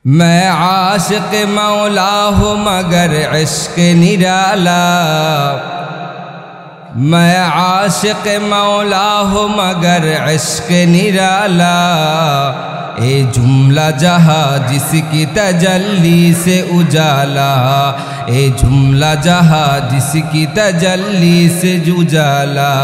मैं आशिक़ मौला हूँ मगर इश्क़ निराला, मैं आशिक़ मौला हूँ मगर इश्क़ निराला। ए जुमला जहाँ जिसकी तजल्ली से उजाला, ए जुमला जहाँ जिसकी तजल्ली से उजाला।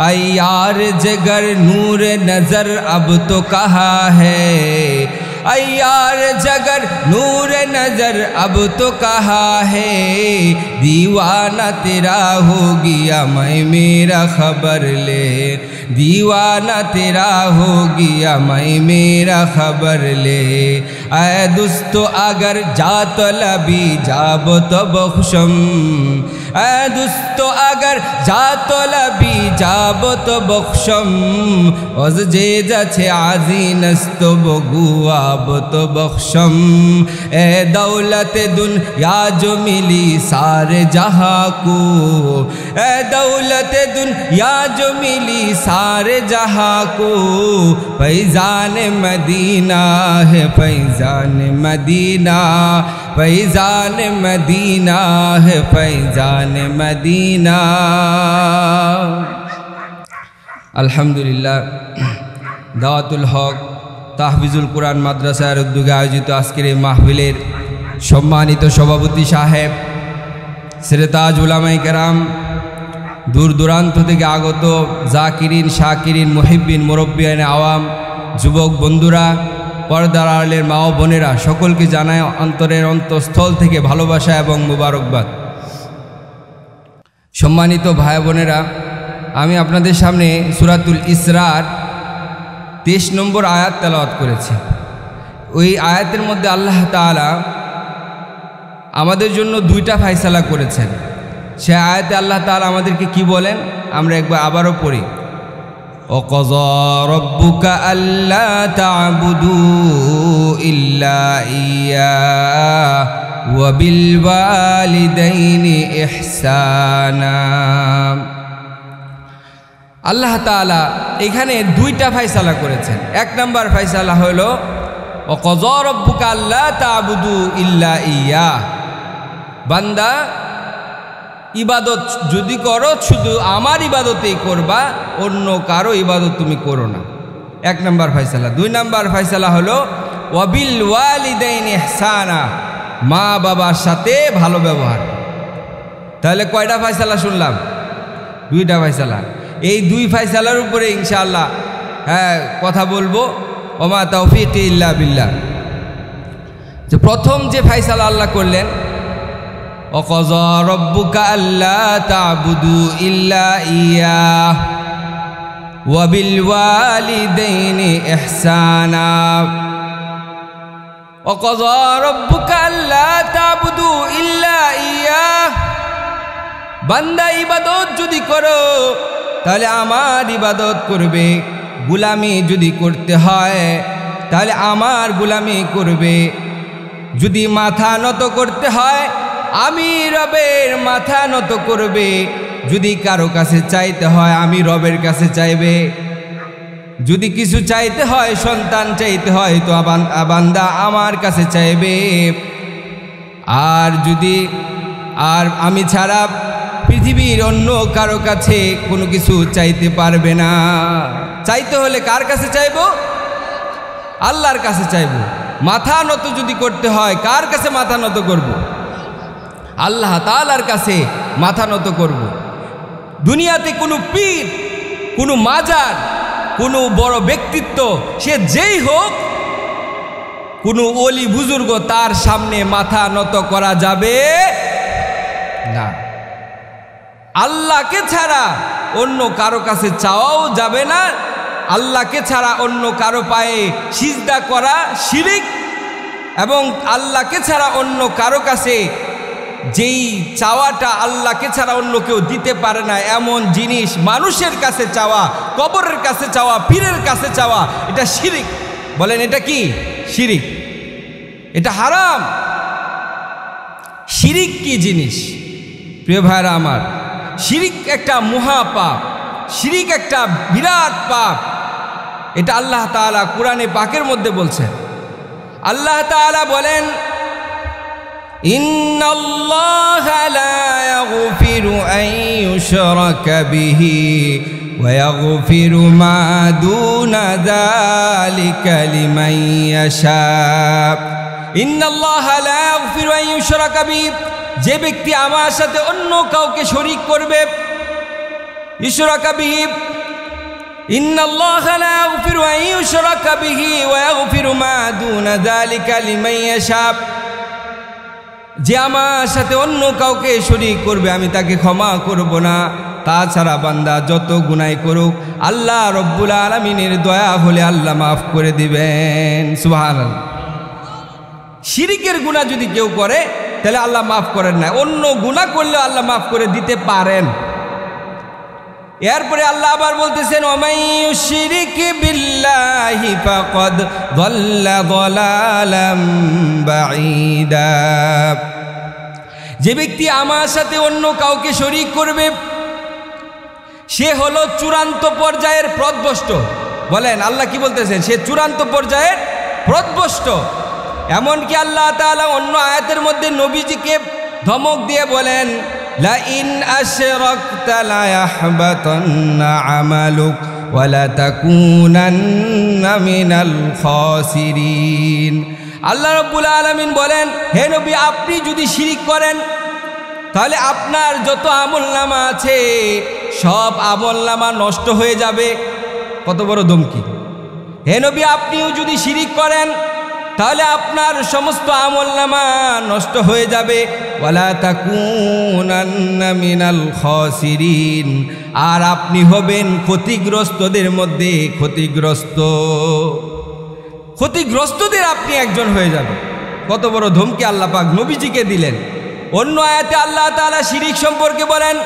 अय्यार जिगर नूर नज़र अब तो कहाँ है, अय्यार जगर नूर नजर अब तो कहाँ है। दीवाना तेरा हो गया मैं मेरा खबर ले, दीवाना तेरा हो गया मैं मेरा खबर ले। ऐ दोस्तो अगर जा तो लबी जाब तो बख्शम, ऐ दोस्तो अगर जा तो लबी जाब तो बख्शम। ओज जे जाछे आजीनस्तो बगुआ तो बख्शम। ए दौलत दुनिया जो मिली सारे जहां को, ए दौलत दुनिया जो मिली सारे जहां को। फैज़ान मदीना है फैज़ान मदीना, फैज़ान मदीना है फैज़ान मदीना। अल्हम्दुलिल्लाह दावतुल हक তাহফিজুল কুরআন মাদ্রাসার উদ্যোগে আয়োজিত আজকের এই মাহফিলের সম্মানিত সভাপতি সাহেব, সেরেতাজ উলামায়ে কেরাম, দূর দূরান্ত থেকে আগত জাকিরিন শাকিরিন মুহিব্বিন মুরব্বিয়ানে আওয়াম, যুবক বন্ধুরা, পর্দার আড়ালের মা ও বোনেরা, সকলকে জানায় অন্তরের অন্তঃস্থল থেকে ভালোবাসা এবং মুবারকবাদ। সম্মানিত ভাই বোনেরা, আমি আপনাদের সামনে সূরাতুল ইসরার 23 নম্বর আয়াত তেলাওয়াত করেছি। ওই আয়াতের মধ্যে আল্লাহ তাআলা আমাদের জন্য দুইটা ফয়সালা করেছেন। সে আয়াতে আল্লাহ তাআলা আমাদেরকে কি বলেন আমরা একবার আবারও পড়ি। ওয়াকাযা রাব্বুকা আল্লা তা'বুদু ইল্লা ইয়্যাহু ওয়া বিল ওয়ালিদাইনি ইহসানা। আল্লাহ তাআলা এখানে দুইটা ফয়সালা করেছেন। এক নম্বর ফয়সালা হলো ওয়াকাযা রাব্বুকা আল্লা তা'বুদু ইল্লা ইয়্যাহু, বান্দা ইবাদত যদি করো শুধু আমার ইবাদতেই করবা, অন্য কারো ইবাদত তুমি করো না। এক নম্বর ফয়সালা। দুই নম্বর ফয়সালা হলো ওয়া বিল ওয়ালিদাইনি ইহসানা, মা বাবার সাথে ভালো ব্যবহার। তাহলে কয়টা ফয়সালা শুনলাম? দুইটা ফয়সালা। এই দুই ফয়সালার উপরে ইনশাআল্লাহ কথা বলবো। ওমা তাওফীকি ইল্লা বিল্লাহ। যে প্রথম যে ফয়সালা আল্লাহ করলেন, ওয়াকাযা রাব্বুকা আল্লা তা'বুদু ইল্লা ইয়্যাহু ওয়া বিল ওয়ালিদাইনি ইহসানা। ওয়াকাযা রাব্বুকা আল্লা তা'বুদু ইল্লা ইয়্যাহু, বান্দা ইবাদত যদি করো তাহলে আমার ইবাদত করবে, গোলামি যদি করতে হয় তাহলে আমার গোলামি করবে, যদি মাথা নত করতে হয় আমি রবের মাথা নত করবে, যদি কারো কাছে চাইতে হয় আমি রবের কাছে চাইবে, যদি কিছু চাইতে হয় সন্তান চাইতে হয় তো বান্দা আমার কাছে চাইবে। আর আমি ছাড়া পৃথিবীর অন্য কারো কাছে কোনো কিছু চাইতে পারবে না। চাইতে হলে কার কাছে চাইবো? আল্লাহর কাছে চাইবো। মাথা নত যদি করতে হয় কার কাছে মাথা নত করব? আল্লাহ তাআলার কাছে মাথা নত করব। দুনিয়াতে কোনো পীর, কোনো মাজার, কোনো বড় ব্যক্তিত্ব সে যেই হোক, কোনো ওলি বুজুর্গ, তার সামনে মাথা নত করা যাবে না। আল্লাহকে ছাড়া অন্য কারো কাছে চাওয়াও যাবে না। আল্লাহকে ছাড়া অন্য কারো পায়ে সিজদা করা শিরিক, এবং আল্লাহকে ছাড়া অন্য কারো কাছে যেই চাওয়াটা আল্লাহকে ছাড়া অন্য কেউ দিতে পারে না এমন জিনিস মানুষের কাছে চাওয়া, কবরের কাছে চাওয়া, পীরের কাছে চাওয়া, এটা শিরিক। বলেন এটা কি? শিরিক। এটা হারাম। শিরিক কি জিনিস? প্রিয় ভাইরা আমার, শিরিক একটা মহাপাপ, শিরিক একটা বিরাট পাপ। এটা আল্লাহ তাআলা কুরআনে পাকের মধ্যে বলছেন। আল্লাহ তাআলা বলেন, ইন্নাল্লাহা লা ইয়াগফিরু আন ইউশরাকা বিহি ওয়া ইয়াগফিরু মা দুনা যালিকা লিমান ইয়াশা। ইন্নাল্লাহা লা ইয়াগফিরু আন ইউশরাকা বিহি, যে ব্যক্তি আমার সাথে অন্য কাউকে শরীক করবে, ইশরাকা বিহি, ইন্নাল্লাহা লা ইয়াগফিরু আন ইউশরাকা বিহি ওয়া ইয়াগফিরু মা দুনা যালিকা লিমান ইয়াশা, যে আমার সাথে অন্য কাউকে শরীক করবে আমি তাকে ক্ষমা করব না। তাছাড়া বান্দা যত গুনাহ করুক আল্লাহ রব্বুল আলামিনের দয়া হলে আল্লাহ মাফ করে দিবেন। সুবহানাল্লাহ। শিরিকের গুনাহ যদি কেউ করে তাহলে আল্লাহ মাফ করেন না, অন্য গুনাহ করলেও আল্লাহ মাফ করে দিতে পারেন। এরপরে আল্লাহ আবার বলতেছেন, ওয়ামাই ইউশরিক বিল্লাহি ফাকাদ যাল্লা যালালাম বাঈদা, যে ব্যক্তি আমার সাথে অন্য কাউকে শরীক করবে সে হলো চূড়ান্ত পর্যায়ের পথভ্রষ্ট। বলেন আল্লাহ কি বলতেছেন? সে চূড়ান্ত পর্যায়ের পথভ্রষ্ট। এমনকি আল্লাহ তাআলা অন্য আয়াতের মধ্যে নবীজিকে ধমক দিয়ে বলেন, লা ইন আশরাকতা লা ইয়াহবাতান্না আমালুক ওয়া লা তাকুনান্না মিনাল খাসিরিন। আল্লাহ রাব্বুল আলামিন বলেন, হে নবী, আপনি যদি শিরিক করেন তাহলে আপনার যত আমলনামা আছে সব আমলনামা নষ্ট হয়ে যাবে। কত বড় ধমকি! হে নবী, আপনিও যদি শিরিক করেন তাহলে আপনার সমস্ত আমলনামা নষ্ট হয়ে যাবে। ওয়ালা তাকুনান্না মিনাল খাসিরিন, আর আপনি হবেন ক্ষতিগ্রস্তদের মধ্যে ক্ষতিগ্রস্তদের আপনি একজন হয়ে যাবেন। কত বড় ধমকি আল্লাহ পাক নবীজিকে দিলেন। অন্য আয়াতে আল্লাহ তাআলা শিরিক সম্পর্কে বলেন,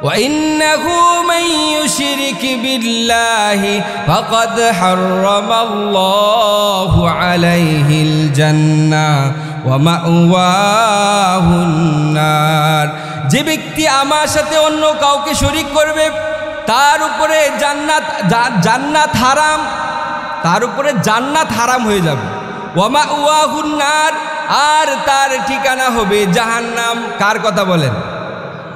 وَإِنَّهُ مَن يُشْرِكْ بِاللَّهِ فَقَدْ حَرَّمَ اللَّهُ عَلَيْهِ الْجَنَّةَ وَمَأْوَاهُ النَّارُ, যে ব্যক্তি আমার সাথে অন্য কাউকে শরীক করবে তার উপরে জান্নাত হারাম, তার উপরে জান্নাত হারাম হয়ে যাবে। ওয়ামাউয়াহুন নার, আর তার ঠিকানা হবে জাহান্নাম। কার কথা বলেন?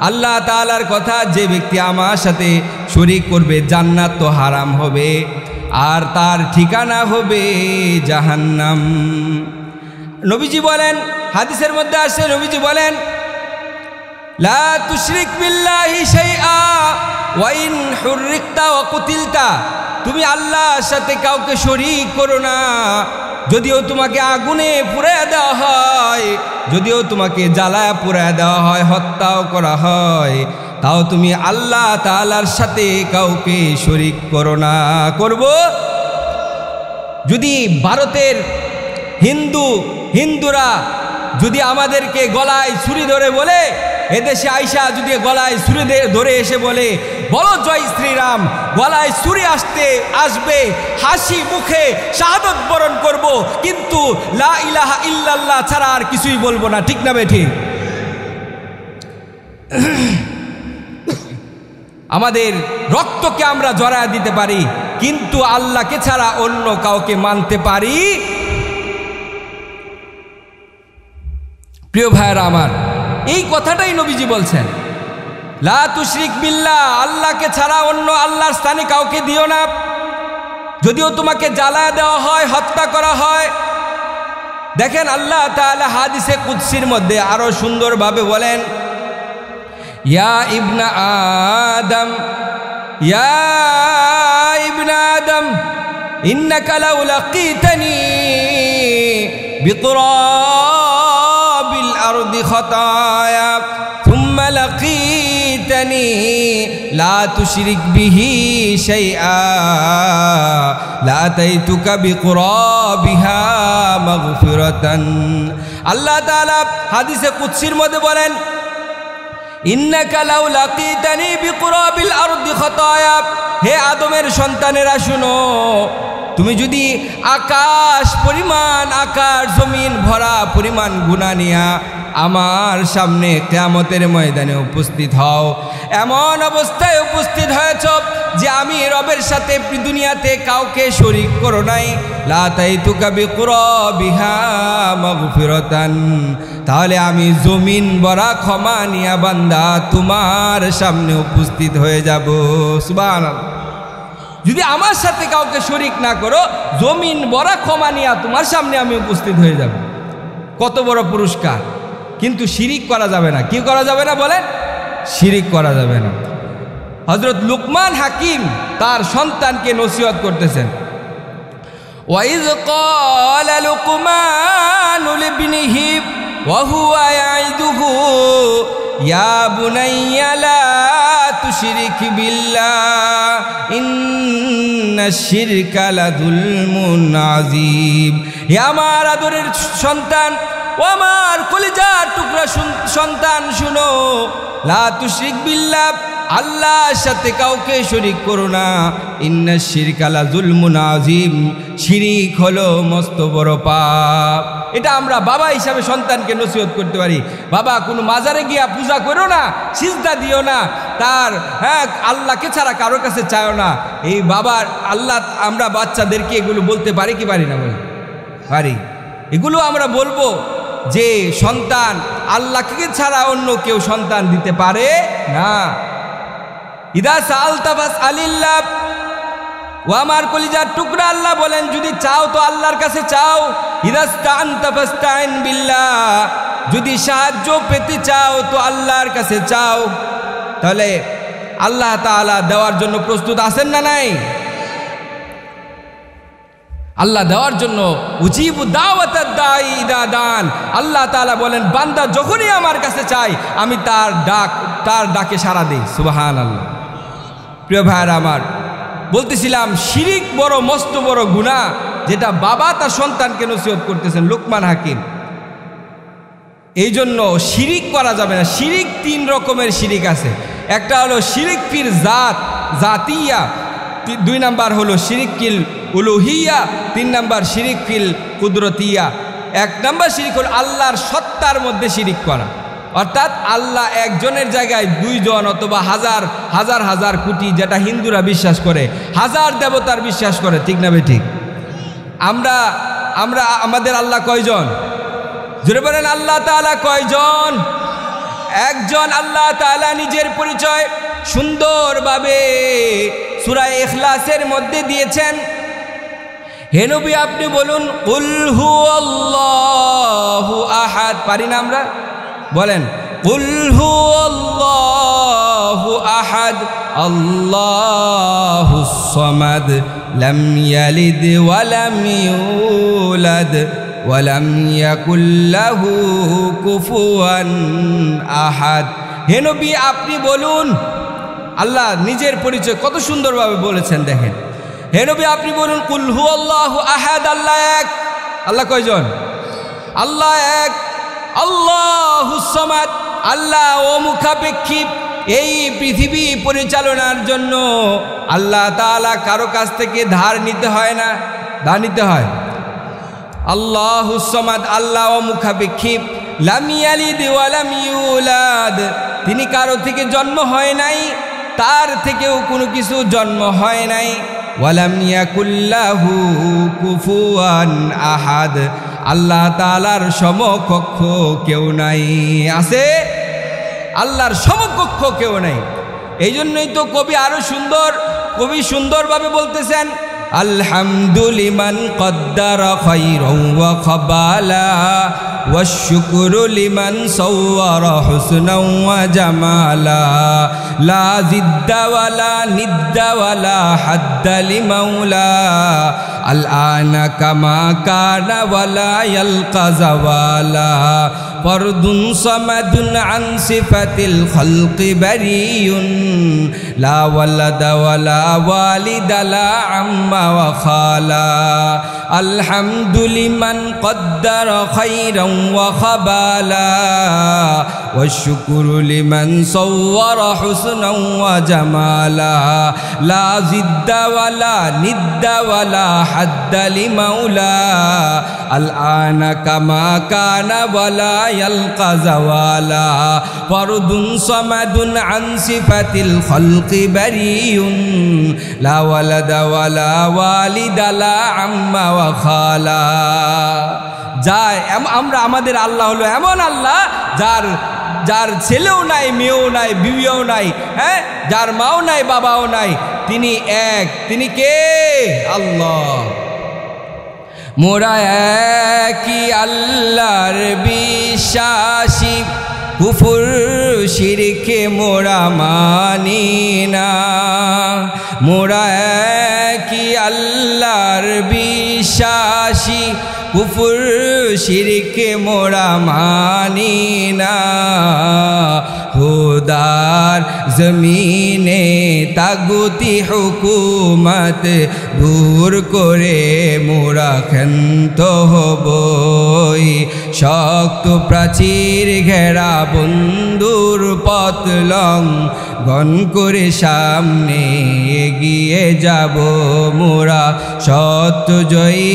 আল্লাহ তাআলার কথা। যে ব্যক্তি আমার সাথে শরীক করবে জান্নাত তো হারাম হবে আর তার ঠিকানা হবে জাহান্নাম। নবীজি বলেন, হাদিসের মধ্যে আসছে, নবীজি বলেন, লা তুশরিক বিল্লাহি শাইআ ওয়া ইন হুররিকতা ওয়া কুতিলতা, তুমি আল্লাহর সাথে কাউকে শরীক করো না। যদিও তোমাকে আগুনে পুড়িয়ে দেওয়া হয়, যদিও তোমাকে জ্বালায় পুড়িয়ে দেওয়া হয়, হত্যাও করা হয়, তাও তুমি আল্লাহ তাআলার সাথে কাউকে শরীক করো না। করব যদি ভারতের হিন্দুরা যদি আমাদেরকে গলায় ছুরি ধরে বলে, এদেশে আইসা যদি গলায় ছুরি ধরে এসে বলে, বলো জয় শ্রীরাম, গলায় ছুরি আসবে, হাসি মুখে শাহাদত বরণ করব, কিন্তু লা ইলাহা ইল্লাল্লাহ ছাড়া আর কিছুই বলবো না। ঠিক না বেঠিক? আমাদের রক্তকে আমরা জড়ায় দিতে পারি, কিন্তু আল্লাহকে ছাড়া অন্য কাউকে মানতে পারি? প্রিয় ভাইরা আমার, এই কথাটাই নবীজি বলছেন, লা তুশরিক বিল্লাহ, আল্লাহকে ছাড়া অন্য আল্লাহর স্থানে কাউকে দিও না। যদিও তোমাকে জ্বালায় দেওয়া হয়, হত্যা করা হয়। দেখেন আল্লাহ তাআলা হাদিসে কুদসির মধ্যে আরো সুন্দরভাবে বলেন, ইয়া ইবনা আদম ইন্নাকা লাউ লাকিতানি বিতুরাবিল আরদি খাতায়া থুম্মা লাকিতানি লা তুশরিক বিহি শাইআ লা আতাইতুকা বিকুরাবিহা মাগফিরাতান। আল্লাহ তাআলা হাদিসে কুদসির মধ্যে বলেন, ইন্নাকা লাউ লাকিতানি বিকুরাবিল আরদি খাতায়া, হে আদমের সন্তানেরা শুনো, তুমি যদি আকাশ জমিন ভরা পরিমাণ গুনাহ নিয়া আমার সামনে কিয়ামতের ময়দানে উপস্থিত হও। এমন অবস্থায় উপস্থিত হয়েছ যে আমি রবের সাথে দুনিয়াতে কাউকে শরীক করো নাই। লা তাইতুকা বিকুরাবিহা মাগফিরাতান, তাহলে আমি জমিন ভরা ক্ষমা নিয়া বান্দা তোমার সামনে উপস্থিত হয়ে যাব। সুবহানাল্লাহ। যদি আমার সাথে কাউকে শরীক না করো, জমিন ভরা ক্ষমা নিয়া তোমার সামনে আমি উপস্থিত হয়ে যাব। কত বড় পুরস্কার। কিন্তু শিরিক করা যাবে না। কি করা যাবে না বলেন? শিরিক করা যাবে না। হযরত লুকমান হাকিম তার সন্তানকে নসিহত করতেছেন। ওয়াইজ ক্বালা লুকমানু লিবনিহি ওয়া হুয়া ইয়াইদুহু ইয়া বুনাইয়া লা তুশরিক বিল্লাহ ইন্নাশ শিরকা লাযুলমুন আযীম। হে আমার আদরের সন্তান, ও আমার কলিজার টুকরা সন্তান, শুনো, লা তুশরিক বিল্লাহ, আল্লাহর সাথে কাউকে শরীক করো না। ইন্নাশ শিরকা লাযুলমুন আযীম, শিরিক হলো মস্ত বড় পাপ। এটা আমরা বাবা হিসাবে সন্তানকে নসিহত করতে পারি। বাবা, কোনো মাজারে গিয়া পূজা করো না, সিজদা দিও না, তার আল্লাহকে ছাড়া কারোর কাছে চাও না। এই বাবার আল্লাহ আমরা বাচ্চাদেরকে এগুলো বলতে পারি কি পারি না? বলি পারি। এগুলো আমরা বলবো যে সন্তান আল্লাহকে ছাড়া অন্য কেউ সন্তান দিতে পারে না। ইদা সাআলতা ফাসআলিল্লাহ, ও আমার কলিজার টুকরা, আল্লাহ বলেন যদি চাও তো আল্লাহর কাছে চাও। ইদা ইসতাআনতা ফাসতাইন বিল্লাহ, যদি সাহায্য পেতে চাও তো আল্লাহর কাছে চাও। তাহলে আল্লাহ তাআলা দেওয়ার জন্য প্রস্তুত আছেন না নাই? আল্লাহ দেওয়ার জন্য উজিবু দাওয়াতাদ দাঈ ইদা দান। আল্লাহ তাআলা বলেন বান্দা যখনই আমার কাছে চায় আমি তার ডাকে সাড়া দিই। সুবহানাল্লাহ। প্রিয় ভাইরা আমার, বলতেছিলাম শিরিক বড় মস্ত বড় গুনাহ, যেটা বাবা তার সন্তানকে নসিহত করতেছেন লুকমান হাকিম। এই জন্য শিরিক করা যাবে না। শিরিক 3 রকমের শিরিক আছে। একটা হলো শিরিক ফির জাতিয়া, 2 নাম্বার হলো শিরিক ফিল উলুহিয়া, 3 নাম্বার শিরিক ফিল কুদরতিয়া। 1 নাম্বার শিরিক হলো আল্লাহর সত্তার মধ্যে শিরিক করা, অর্থাৎ আল্লাহ একজনের জায়গায় 2 জন অথবা হাজার হাজার হাজার কোটি, যেটা হিন্দুরা বিশ্বাস করে, হাজার দেবতার বিশ্বাস করে। ঠিক না বে ঠিক? আমরা আমাদের আল্লাহ কয়জন? জোরে বলেন, আল্লাহ তাআলা কয়জন? একজন। আল্লাহ তাআলা নিজের পরিচয় সুন্দরভাবে সূরা ইখলাসের মধ্যে দিয়েছেন। হে নবী আপনি বলুন কুল হুয়াল্লাহু আহাদ। পারি না আমরা? বলেন কুল হুয়াল্লাহু আহাদ আল্লাহুস সামাদ লাম ইয়ালিদ ওয়া লাম ইউলাদ ওয়া লাম ইয়াকুল লাহু কুফুয়ান আহাদ। হে নবী আপনি বলুন, আল্লাহ নিজের পরিচয় কত সুন্দরভাবে বলেছেন দেখেন। হে নবী আপনি বলুন কুল হুয়াল্লাহু আহাদ, আল্লাহ এক। আল্লাহ কয়জন? আল্লাহ এক। আল্লাহুস সামাদ, আল্লাহ অমুখাপেক্ষী। এই পৃথিবী পরিচালনার জন্য আল্লাহ তাআলা কারো কাছ থেকে ধার নিতে হয় না? ধার নিতে হয়? আল্লাহুস সামাদ, আল্লাহ অমুখাপেক্ষী। লাম ইয়ালিদ ওয়া লাম ইউলাদ, তিনি কারো থেকে জন্ম হয় নাই, তার থেকেও কোনো কিছু জন্ম হয় নাই। ওয়ালাম ইয়াকুল্লাহু কুফুয়ান আহাদ, আল্লাহ তাআলার সমকক্ষ কেউ নাই। আছে? আল্লাহর সমকক্ষ কেউ নাই। এই জন্যই তো কবি সুন্দরভাবে বলতেছেন আলহামদুলিমান কদ্দারা খায়রান ওয়া খাবালা والشكر لمن صور حسنا وجمالا لا ضد ولا ند ولا حد لمولا الآن كما كان ولا يلقى زوالا فرد صمد عن صفة الخلق بري لا ولد ولا والد لا عم وخالا الحمد لمن قدر خيرا وخبالا والشكر لمن صور حسنا وجمالا لا ضد ولا ند ولا حد لمولا الآن كما كان ولا يلقى زوالا فرد صمد عن صفة الخلق بريء لا ولد ولا والد لا عم وخالا যায় আমরা আমাদের আল্লাহ হলো এমন আল্লাহ যার যার ছেলেও নাই মেয়েও নাই বিবিও নাই হ্যাঁ যার মাও নাই বাবাও নাই তিনি এক তিনি কে আল্লাহ মোরা একই আল্লাহর বিশ্বাসী কুফর শিরকে মোরা মানি না মোরা একই আল্লাহর বিশ্বাসী কুফর শিরকে মোরা মানি না খোদার জমিনে তাগুতি হুকুমত দূর করে মোরা ক্ষান্ত হবই শক্ত প্রাচীর ঘেরা বন্ধুর পথলং গণ করে সামনে এগিয়ে যাব মোরা সত্যজয়ী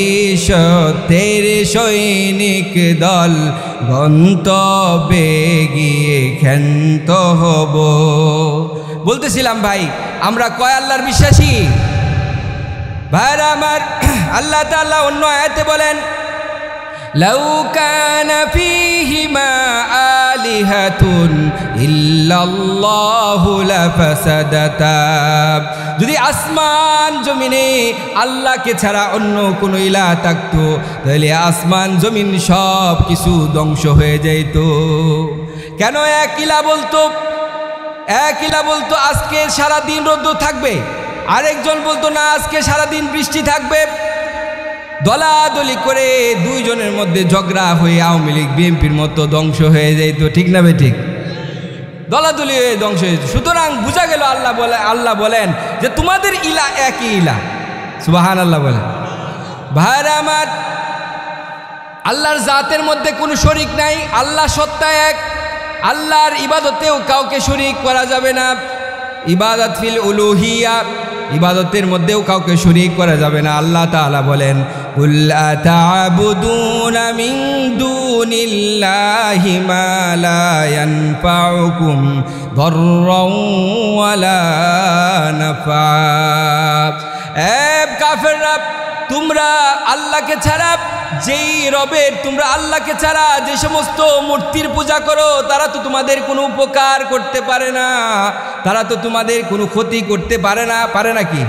সত্যের সৈনিক দল গন্তব্যে গিয়ে ক্ষান্ত হব বলতেছিলাম ভাই আমরা কয় আল্লাহর বিশ্বাসী ভাইরা আমার আল্লাহ তাআলা অন্য আয়াতে বলেন লাউ কানা ফীহিমা আলিহাতুন ইল্লাল্লাহু লাফাসাদাতা যদি আসমান জমিনে আল্লাহকে ছাড়া অন্য কোনো ইলাহ থাকতো তাহলে আসমান জমিন সব কিছু ধ্বংস হয়ে যেত কেন এক ইলাহ বলতো আজকে সারা দিন রোদ থাকবে আরেকজন বলতো না আজকে সারা দিন বৃষ্টি থাকবে দলাদলি করে দুইজনের মধ্যে ঝগড়া হয়ে আওয়ামী লীগ বিএনপির মতো ধ্বংস হয়ে যেত ঠিক না ঠিক দলাদলি হয়ে ধ্বংস হয়ে যেত সুতরাং বোঝা গেল আল্লাহ বলেন যে তোমাদের ইলাহ একই ইলাহ সুবহানাল্লাহ বলেন ভাইরা আমার আল্লাহর জাতের মধ্যে কোনো শরীক নাই আল্লাহ সত্তা এক আল্লাহর ইবাদতেও কাউকে শরীক করা যাবে না ইবাদত ফিল উলুহিয়া ইবাদতের মধ্যেও কাউকে শরীক করা যাবে না আল্লাহ তাআলা বলেন কুল আতা'বুদুনা মিন দুনিল্লাহি মা লা ইয়ানফাউকুম দাররাও ওয়ালা নাফা কাফেররা তোমরা আল্লাহকে ছাড়া যেই রবের তোমরা আল্লাহকে ছাড়া যে সমস্ত মূর্তির পূজা করো তারা তো তোমাদের কোনো উপকার করতে পারে না তারা তো তোমাদের কোনো ক্ষতি করতে পারে না কি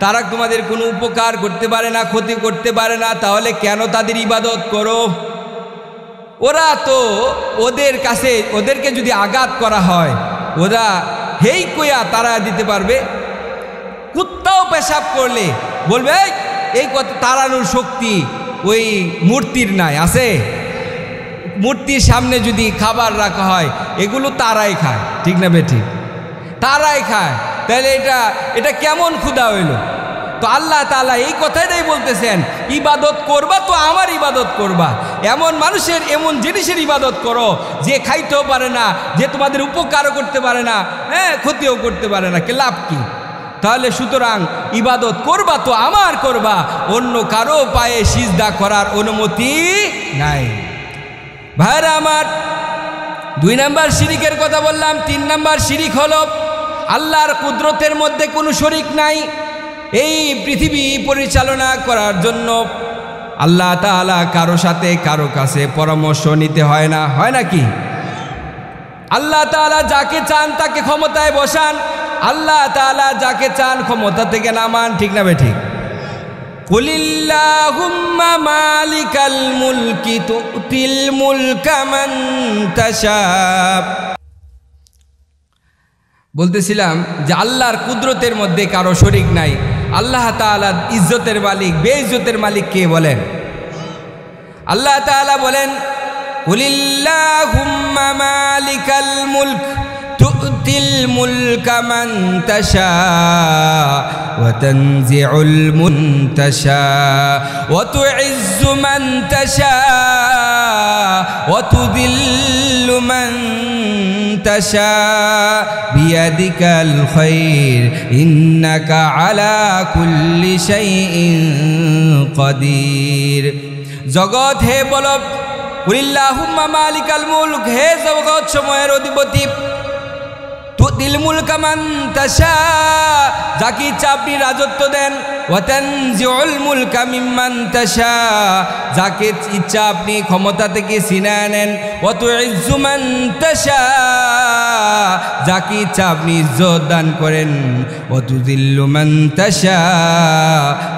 তারা তোমাদের কোনো উপকার করতে পারে না ক্ষতি করতে পারে না তাহলে কেন তাদের ইবাদত করো ওরা তো ওদের কাছে ওদেরকে যদি আঘাত করা হয় ওরা হেই কইয়া তারা দিতে পারবে কুত্তাও পেশাব করলে বলবে এই কত তাড়ানোর শক্তি ওই মূর্তির নাই আছে মূর্তির সামনে যদি খাবার রাখা হয় এগুলো তারাই খায় ঠিক না বেঠিক তারাই খায় তাহলে এটা কেমন ক্ষুধা হইল তো আল্লাহ তাআলা এই কথাটাই বলতেছেন ইবাদত করবা তো আমার ইবাদত করবা এমন মানুষের এমন জিনিসের ইবাদত করো যে খাইতেও পারে না যে তোমাদের উপকারও করতে পারে না হ্যাঁ ক্ষতিও করতে পারে না কে লাভ কি তাহলে সুতরাং ইবাদত করবা তো আমার করবা অন্য কারো পায়ে সিজদা করার অনুমতি নাই ভাইরা আমার 2 নাম্বার শিরিকের কথা বললাম 3 নাম্বার শিরিক হলো আল্লাহর কুদরতের মধ্যে কোনো শরীক নাই এই পৃথিবী পরিচালনা করার জন্য আল্লাহ তাআলা কারো সাথে কারো কাছে পরামর্শ নিতে হয় না হয় নাকি আল্লাহ তাআলা যাকে চান তাকে ক্ষমতায় বসান আল্লাহ তাআলা যাকে চান ক্ষমতা থেকে নামান ঠিক না বেঠিক কুলিল্লাহুম্মা মালিকাল মুলকি তুতিল মুলকা মান তাশা বলতেছিলাম যে আল্লাহর কুদরতের মধ্যে কারো শরীক নাই আল্লাহ তাআলা ইজ্জতের মালিক বেইজ্জতের মালিক কে বলেন আল্লাহ তাআলা বলেন কুলিল্লাহুম্মা মালিকাল মুলক তুতিল মুলকা মান তাশা ওয়া তানজিউল মুনতাশা ওয়া তুইজ্জু মান তাশা ওয়া তুযিল্লু মান তাশা বিয়াদিকাল খায়র ইন্নাকা আলা কুল্লি শাইইন কাদির। জগৎ হে বলো কুলিল্লাহুম্মা মালিকাল মুলক, হে জগৎ সময়ের অধিপতি, তুতিল মুলকা মান তাশা, যাকে ইচ্ছা আপনি রাজত্ব দেন, ওয়া তানজিউল মুলকা মিম্মান তাশা, যাকে ইচ্ছা আপনি ক্ষমতা থেকে ছিনিয়ে নেন, ওয়া তুইজ্জু মান তাশা, যাকে ইচ্ছা আপনি ইজ্জত দান করেন, ওয়া তুযিল্লু মান তাশা,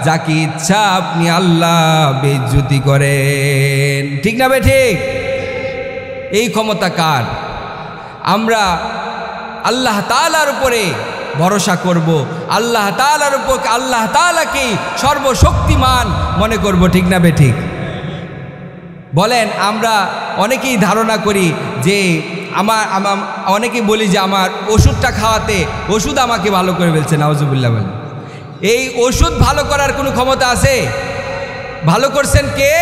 যাকে ইচ্ছা আপনি আল্লাহ বেইজ্জতি করেন। ঠিক না বে ঠিক? এই ক্ষমতা কার? আমরা আল্লাহ তাআলার উপরে ভরসা করব, আল্লাহ তাআলার উপর, আল্লাহ তাআলাকেই সর্বশক্তিমান মনে করব। ঠিক না বে ঠিক? বলেন, আমরা অনেকেই ধারণা করি যে অনেকেই বলি যে আমার ওষুধটা খাওয়াতে ওষুধ আমাকে ভালো করে ফেলছে, নাউজুবিল্লাহ। বলেন, এই ওষুধ ভালো করার কোনো ক্ষমতা আছে? ভালো করছেন কে?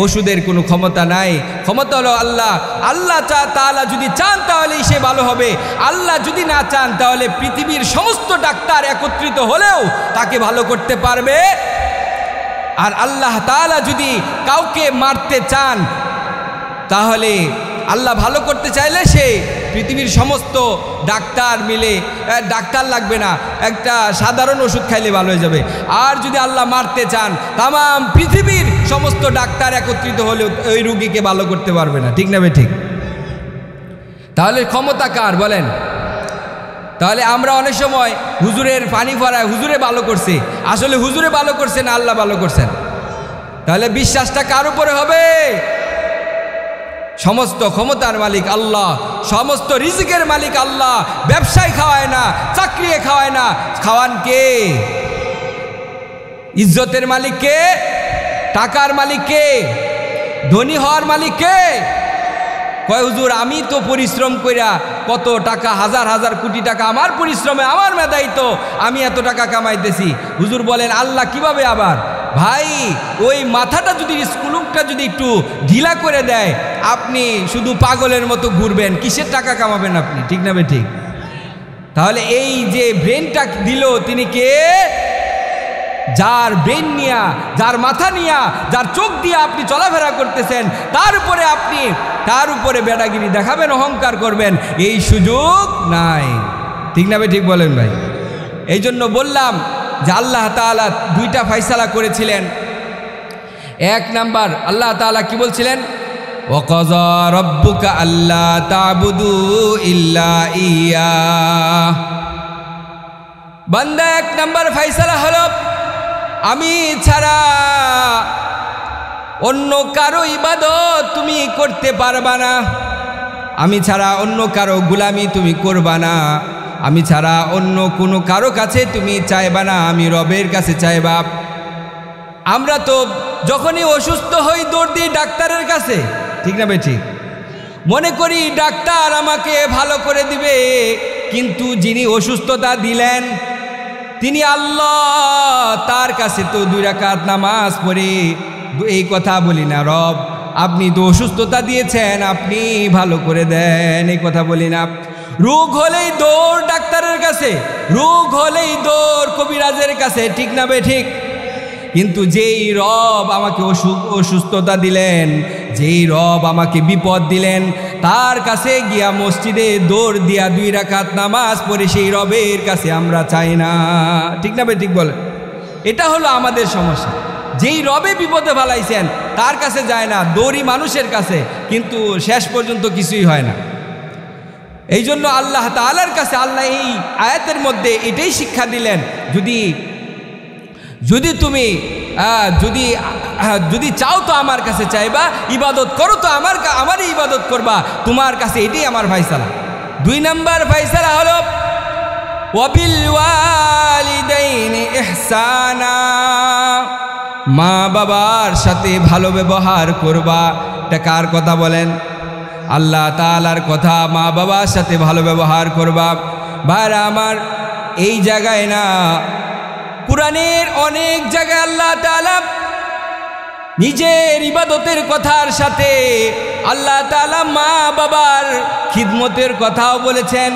ওষুধের কোনো ক্ষমতা নাই, ক্ষমতা হলো আল্লাহ। আল্লাহ তাআলা যদি চান তাহলেই সে ভালো হবে, আল্লাহ যদি না চান তাহলে পৃথিবীর সমস্ত ডাক্তার একত্রিত হলেও তাকে ভালো করতে পারবে। আর আল্লাহ তাআলা যদি কাউকে মারতে চান তাহলে আল্লাহ ভালো করতে চাইলে সে পৃথিবীর সমস্ত ডাক্তার মিলে, ডাক্তার লাগবে না, একটা সাধারণ ওষুধ খাইলে ভালো হয়ে যাবে। আর যদি আল্লাহ মারতে চান তামাম পৃথিবীর সমস্ত ডাক্তার একত্রিত হলেও ওই রুগীকে ভালো করতে পারবে না। ঠিক না বে ঠিক? তাহলে ক্ষমতা কার বলেন? তাহলে আমরা অনেক সময় হুজুরের পানি ভরায় হুজুরে ভালো করছে, আসলে হুজুরে ভালো করছে না আল্লাহ ভালো করছেন। তাহলে বিশ্বাসটা কার উপরে হবে? সমস্ত ক্ষমতার মালিক আল্লাহ, সমস্ত রিজিকের মালিক আল্লাহ। ব্যবসায় খাওয়ায় না, চাকরিয়ে খাওয়ায় না, খাওয়ান কে? ইজ্জতের মালিক কে? টাকার মালিক কে? ধনী হওয়ার মালিক কে? কয় হুজুর আমি তো পরিশ্রম কইরা কত টাকা, হাজার হাজার কোটি টাকা আমার পরিশ্রমে, আমার মেধাই তো আমি এত টাকা কামাইতেছি। হুজুর বলেন আল্লাহ কিভাবে? আবার ভাই ওই মাথাটা যদি, স্কুলুকটা যদি একটু ঢিলা করে দেয়, আপনি শুধু পাগলের মতো ঘুরবেন, কিসের টাকা কামাবেন আপনি? ঠিক না বে ঠিক? তাহলে এই যে ব্রেনটা দিল তিনি কে? যার ব্রেন নিয়া, যার মাথা নিয়া, যার চোখ দিয়ে আপনি চলাফেরা করতেছেন, তার উপরে বেড়াগিরি দেখাবেন, অহংকার করবেন, এই সুযোগ নাই। ঠিক না বে ঠিক? বলেন ভাই। এই জন্য বললাম যে আল্লাহ তাআলা দুইটা ফয়সালা করেছিলেন। এক নাম্বার, আল্লাহ তাআলা কি বলছিলেন? ওয়াকাযা রাব্বুকা আল্লা তা'বুদু ইল্লা ইয়্যাহ। বান্দা এক নাম্বার ফয়সালা হলো আমি ছাড়া অন্য কারো ইবাদত তুমি করতে পারবা না, আমি ছাড়া অন্য কারো গোলামি তুমি করবা না, আমি ছাড়া অন্য কোনো কারো কাছে তুমি চাইবা না, আমি রবের কাছে চাইবা। আমরা তো যখনই অসুস্থ হই দৌড় দিই ডাক্তারের কাছে। ঠিক না ভাই ঠিক? মনে করি ডাক্তার আমাকে ভালো করে দিবে, কিন্তু যিনি অসুস্থতা দিলেন তিনি আল্লাহ। তার কাছে তো 2 রাকাত নামাজ পড়ে এই কথা বলি না, রব আপনি তো অসুস্থতা দিয়েছেন, আপনি ভালো করে দেন, এই কথা বলি না। রোগ হলেই দৌড় ডাক্তারের কাছে, রোগ হলেই দৌড় কবিরাজের কাছে। ঠিক না বে ঠিক? কিন্তু যেই রব আমাকে অসুস্থতা দিলেন, যেই রব আমাকে বিপদ দিলেন, তার কাছে গিয়া মসজিদে দৌড় দিয়া 2 রাকাত নামাজ পড়ে সেই রবের কাছে আমরা চাই না। ঠিক না বে ঠিক? বলে এটা হলো আমাদের সমস্যা। যেই রবে বিপদে ফেলাইছেন তার কাছে যায় না, দৌড়ি মানুষের কাছে, কিন্তু শেষ পর্যন্ত কিছুই হয় না। এই জন্য আল্লাহ তাআলার কাছে আল্লাহ এই আয়াতের মধ্যে এটাই শিক্ষা দিলেন, তুমি যদি চাও তো আমার কাছে চাইবা, ইবাদত করো তো আমারই ইবাদত করবা, তোমার কাছে এটাই আমার ফয়সালা। 2 নাম্বার ফয়সালা হলো ওয়াবিল ওয়ালিদাইনি ইহসানা, মা বাবার সাথে ভালো ব্যবহার করবা। এটা কার কথা বলেন? আল্লাহ তাআলার কথা, মা বাবার সাথে ভালো ব্যবহার করবা। ভাইরা আমার, এই জায়গায় না, কুরআনের অনেক জায়গায় আল্লাহ তাআলা নিজের ইবাদতের কথার সাথে আল্লাহ তাআলা মা বাবার খিদমতের কথাও বলেছেন।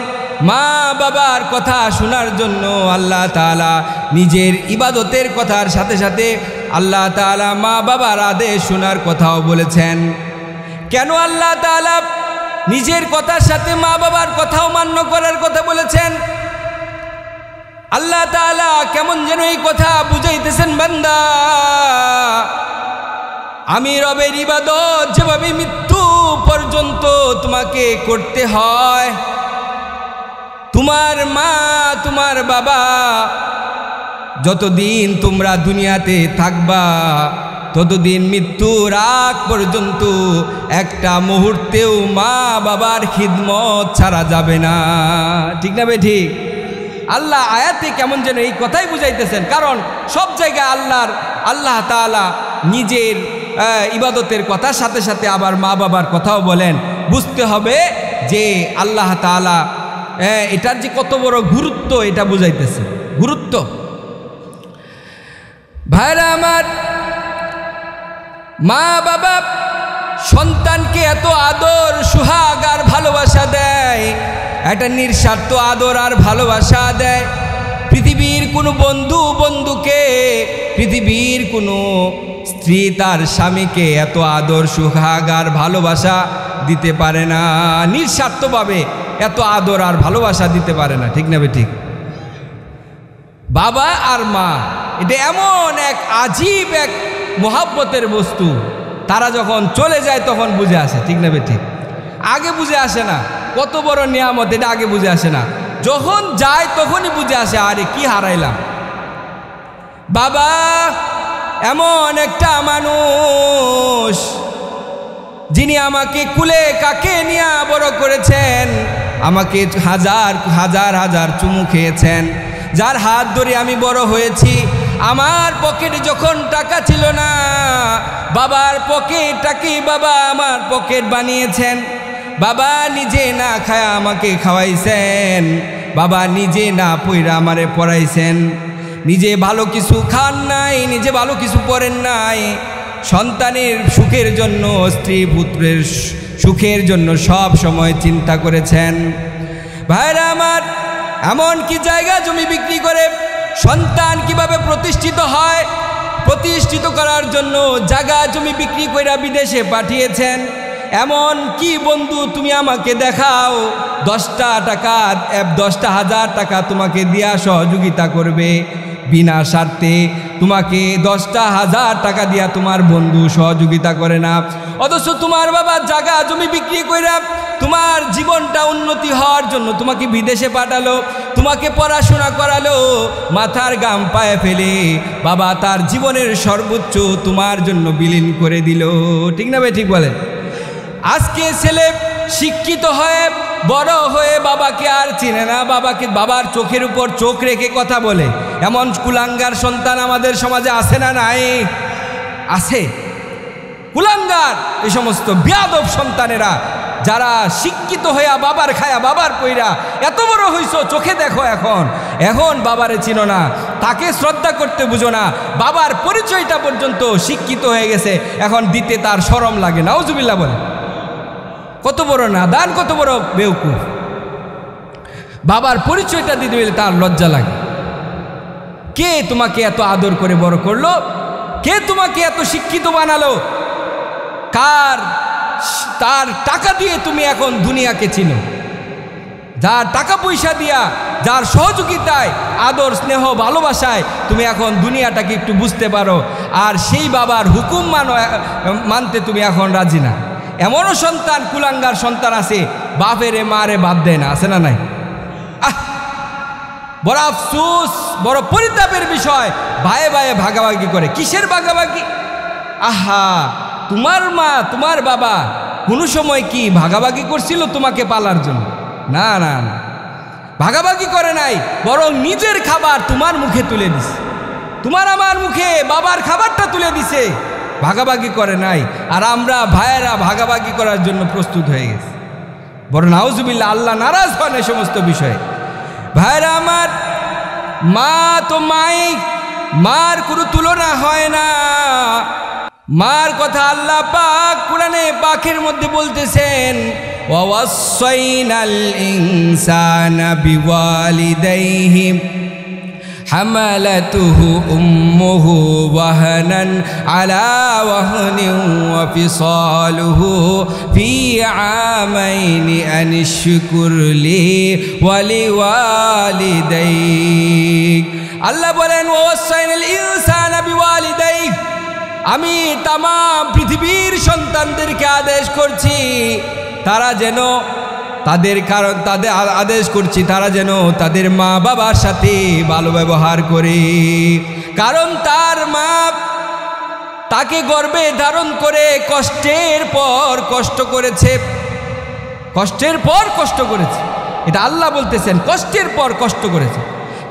মা বাবার কথা শোনার জন্য আল্লাহ তাআলা নিজের ইবাদতের কথার সাথে সাথে আল্লাহ তাআলা মা বাবার আদেশ শোনার কথাও বলেছেন। কেন আল্লাহ তাআলা নিজের কথার সাথে মা বাবার কথাও মান্য করার কথা বলেছেন? আল্লাহ তাআলা কেমন যেন এই কথা বুঝাইতেছেন, বান্দা, আমি রবের ইবাদত যেভাবে মৃত্যু পর্যন্ত তোমাকে করতে হয়, তোমার মা তোমার বাবা যতদিন তোমরা দুনিয়াতে থাকবা ততদিন মৃত্যুর আগ পর্যন্ত একটা মুহূর্তেও মা বাবার খিদমত ছাড়া যাবে না। ঠিক না বে ঠিক? আল্লাহ আয়াতে কেমন যেন এই কথাই বুঝাইতেছেন, কারণ সব জায়গায় আল্লাহ তাআলা নিজের ইবাদতের কথার সাথে সাথে আবার মা বাবার কথাও বলেন। বুঝতে হবে যে আল্লাহ তাআলা এটার যে কত বড় গুরুত্ব এটা বুঝাইতেছে। গুরুত্ব, ভাইরা আমার, মা বাবা সন্তানকে এত আদর সুহাগ আর ভালোবাসা দেয়, একটা নিঃস্বার্থ আদর আর ভালোবাসা দেয়। পৃথিবীর কোনো বন্ধুকে, পৃথিবীর কোনো স্ত্রী তার স্বামীকে এত আদর সুহাগ আর ভালোবাসা দিতে পারে না, নিঃস্বার্থভাবে এত আদর আর ভালোবাসা দিতে পারে না। ঠিক না বে ঠিক? বাবা আর মা এটা এমন এক আজীব এক মোহাব্বতের বস্তু, তারা যখন চলে যায় তখন বুঝে আসে। ঠিক না বে ঠিক? আগে বুঝে আসে না, কত বড় নিয়ামত এটা আগে বুঝে আসে না, যখন যায় তখনই বুঝে আসে, আরে কি হারাইলাম। বাবা এমন একটা মানুষ যিনি আমাকে কুলে কাকে নিয়ে বড় করেছেন, আমাকে হাজার হাজার হাজার চুমু খেয়েছেন, যার হাত ধরে আমি বড় হয়েছি। আমার পকেটে যখন টাকা ছিল না, বাবার পকেটটাকে বাবা আমার পকেট বানিয়েছেন। বাবা নিজে না খায়া আমাকে খাওয়াইছেন, বাবা নিজে না পইরা আমারে পড়াইছেন, নিজে ভালো কিছু খান নাই, নিজে ভালো কিছু পরেন নাই, সন্তানের সুখের জন্য, স্ত্রী পুত্রের সুখের জন্য সব সময় চিন্তা করেছেন। ভাইরা আমার, এমন কি জায়গা জমি বিক্রি করে সন্তান কিভাবে প্রতিষ্ঠিত হয়, প্রতিষ্ঠিত করার জন্য জায়গা জমি বিক্রি করে বিদেশে পাঠিয়েছেন। এমন কি বন্ধু তুমি আমাকে দেখাও 10,000 টাকা তোমাকে দিয়া সহযোগিতা করবে বিনা স্বার্থে, তোমাকে 10,000 টাকা দিয়া তোমার বন্ধু সহযোগিতা করে না, অথচ তোমার বাবা জায়গা জমি বিক্রি কইরা তোমার জীবনটা উন্নতি হওয়ার জন্য তোমাকে বিদেশে পাঠালো, তোমাকে পড়াশোনা করালো, মাথার গাম পায়ে ফেলে বাবা তার জীবনের সর্বোচ্চ তোমার জন্য বিলীন করে দিল। ঠিক না ভাই? ঠিক বলেন? আজকে ছেলে শিক্ষিত হয়ে বড় হয়ে বাবাকে আর চিনে না, বাবার চোখের উপর চোখ রেখে কথা বলে, এমন কুলাঙ্গার সন্তান আমাদের সমাজে আছে না নাই? আছে। কুলাঙ্গার এই সমস্ত বেয়াদব সন্তানেরা যারা শিক্ষিত হইয়া বাবার খায়া বাবার কইরা এত বড় হইছো, চোখে দেখো এখন বাবারে চিনো না, তাকে শ্রদ্ধা করতে বুঝো না, বাবার পরিচয়টা পর্যন্ত শিক্ষিত হয়ে গেছে এখন দিতে তার শরম লাগে। নাউজুবিল্লাহ বলে। কত বড় নাদান, কত বড় বেউকুফ। বাবার পরিচয়টা দিতে গেলে তার লজ্জা লাগে। কে তোমাকে এত আদর করে বড় করলো? কে তোমাকে এত শিক্ষিত বানালো? তার টাকা দিয়ে তুমি এখন দুনিয়াকে চিনো, যার টাকা পয়সা দিয়া, যার সহযোগিতায়, আদর স্নেহ ভালোবাসায় তুমি এখন দুনিয়াটাকে একটু বুঝতে পারো, আর সেই বাবার হুকুম মানতে তুমি এখন রাজি না। এমনও সন্তান, কুলাঙ্গার সন্তান আছে, বাপেরে মারে বাদ দেয় না, আছে না নাই? বড় আফসোস, বড় পরিতাপের বিষয়, ভাইয়ে ভাইয়ে ভাগাভাগি করে। কিসের ভাগাভাগি? আহা, তোমার মা তোমার বাবা কোনো সময় কি ভাগাভাগি করছিল তোমাকে পালার জন্য? না না না, ভাগাভাগি করে নাই, বরং নিজের খাবার তোমার মুখে তুলে দিছে, তোমার আমার মুখে বাবার খাবারটা তুলে দিছে। ভাগাভাগি করে নাই, আর আমরা ভাইয়েরা ভাগাভাগি করার জন্য প্রস্তুত হয়ে গেছি। বড় নাউজুবিল্লাহ, আল্লাহ নারাজ হন এই সমস্ত বিষয়ে। ভাইয়েরা আমার, মা তো মাই, মার কোনো তুলনা হয় না। মার কথা আল্লাহ পাক কোরআনে পাকের মধ্যে বলতেছেন, ওয়াসাইনাল ইনসানা বিওয়ালিদাইহি হামালাতুহু উম্মুহু ওয়াহানান আলা ওয়াহনিন ওয়া ফিসালুহু ফি আমাইনি আনিশকুর লি ওয়া লিওয়ালিদাইক। আল্লাহ বলেন, ওয়াসাইনাল ইনসানা বিওয়ালিদাইহি, আমি তাম পৃথিবীর সন্তানদেরকে আদেশ করছি তারা যেন তাদের আদেশ করছি তারা যেন তাদের মা বাবার সাথে ভালো ব্যবহার করে। কারণ তার মা তাকে গর্ভে ধারণ করে কষ্টের পর কষ্ট করেছে, কষ্টের পর কষ্ট করেছে। এটা আল্লাহ বলতেছেন, কষ্টের পর কষ্ট করেছে।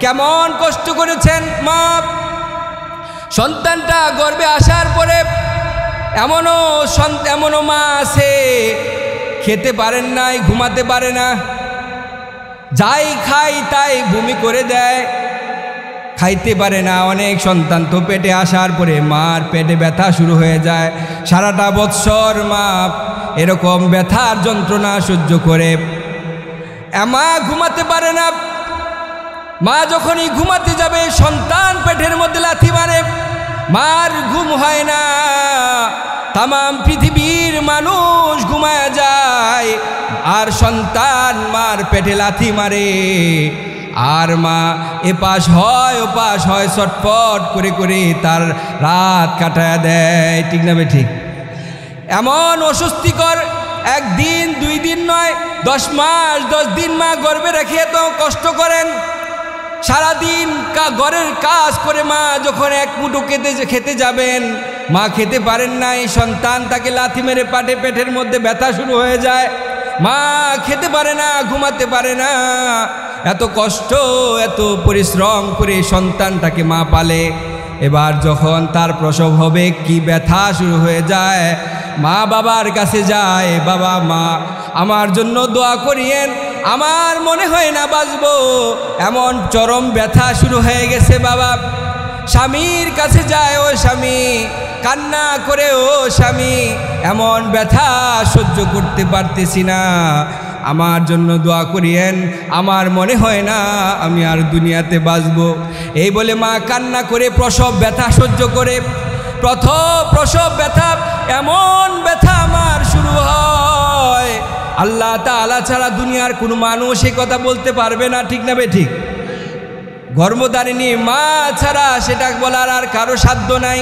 কেমন কষ্ট করেছেন মা? সন্তানটা গর্ভে আসার পরে এমনও মা আছে খেতে পারেন নাই, ঘুমাতে পারে না, যাই খাই তাই বমি করে দেয়, খাইতে পারে না। অনেক সন্তান তো পেটে আসার পরে মার পেটে ব্যথা শুরু হয়ে যায়, সারাটা বৎসর মা এরকম ব্যথার যন্ত্রণা সহ্য করে। মা ঘুমাতে পারে না। মা যখনই ঘুমাতে যাবে সন্তান পেটের মধ্যে লাথি মারে, মার ঘুম হয় না। তাম পৃথিবীর মানুষ ঘুমায় যায় আর সন্তান মার পেটে লাথি মারে, আর মা এপাশ হয় ওপাশ হয়, ছটফট করে করে তার রাত কাটায় দেয়। ঠিক না ঠিক? এমন অস্বস্তিকর, একদিন দুই দিন নয়, 10 মাস 10 দিন মা গর্ভে রেখে তো কষ্ট করেন। সারাদিন ঘরের কাজ করে মা যখন এক মুঠো খেতে যাবেন, মা খেতে পারেন নাই, সন্তান তাকে লাথি মেরে পেটের মধ্যে ব্যথা শুরু হয়ে যায়। মা খেতে পারে না, ঘুমাতে পারে না, এত কষ্ট এত পরিশ্রম করে সন্তানটাকে মা পালে। এবার যখন তার প্রসব হবে কি ব্যথা শুরু হয়ে যায়, মা বাবার কাছে যায়, বাবা মা আমার জন্য দোয়া করিয়েন, আমার মনে হয় না বাঁচবো, এমন চরম ব্যথা শুরু হয়ে গেছে বাবা। স্বামীর কাছে যায়, ও স্বামী, কান্না করে, ও স্বামী এমন ব্যথা সহ্য করতে পারতেছি না, আমার জন্য দোয়া করিয়েন, আমার মনে হয় না আমি আর দুনিয়াতে বাঁচবো। এই বলে মা কান্না করে প্রসব ব্যথা সহ্য করে। প্রথম প্রসব ব্যথা, এমন ব্যথা আমার শুরু হয়, আল্লাহ তাআলা ছাড়া দুনিয়ার কোনো মানুষ এই কথা বলতে পারবে না। ঠিক না ঠিক? গর্ভধারিণী মা ছাড়া সেটা বলার আর কারো সাধ্য নাই।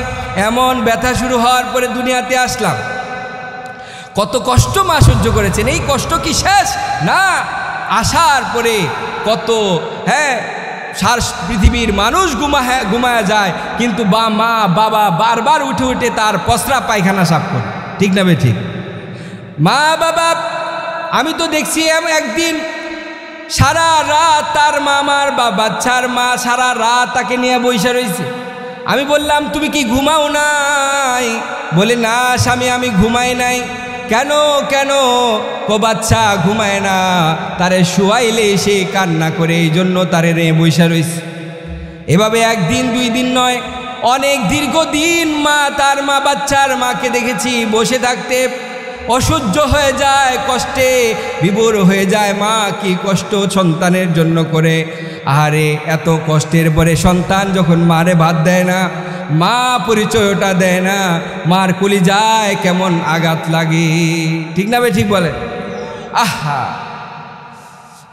এমন ব্যথা শুরু হওয়ার পরে দুনিয়াতে আসলাম। কত কষ্ট মা সহ্য করেছেন, এই কষ্ট কি শেষ? না, আসার পরে কত পৃথিবীর মানুষ ঘুমায় যায়, কিন্তু মা বাবা বারবার উঠে উঠে তার পসরা পায়খানা সাফ করে। ঠিক না ঠিক? মা বাবা, আমি তো দেখছি একদিন সারা রাত তার মামার বাচ্চার মা সারা রাত তাকে নিয়ে বসে রয়েছে। আমি বললাম, তুমি কি ঘুমাও নাই? বলে, না স্বামী, আমি ঘুমাই নাই। কেন কেন? বাচ্চা ঘুমায় না, তারে শুয়াইলে সে কান্না করে, এই জন্য তারে নিয়ে বসে রয়েছে। এভাবে একদিন দুই দিন নয়, অনেক দীর্ঘদিন তার বাচ্চার মাকে দেখেছি বসে থাকতে, অসহ্য হয়ে যায়, কষ্টে বিভোর হয়ে যায়। মা কি কষ্ট সন্তানের জন্য করে। আরে এত কষ্টের পরে সন্তান যখন মারে ভাত দেয় না, মা পরিচয়টা দেয় না, মার কলিজায় কেমন আঘাত লাগে। ঠিক না ঠিক বলে? আহা,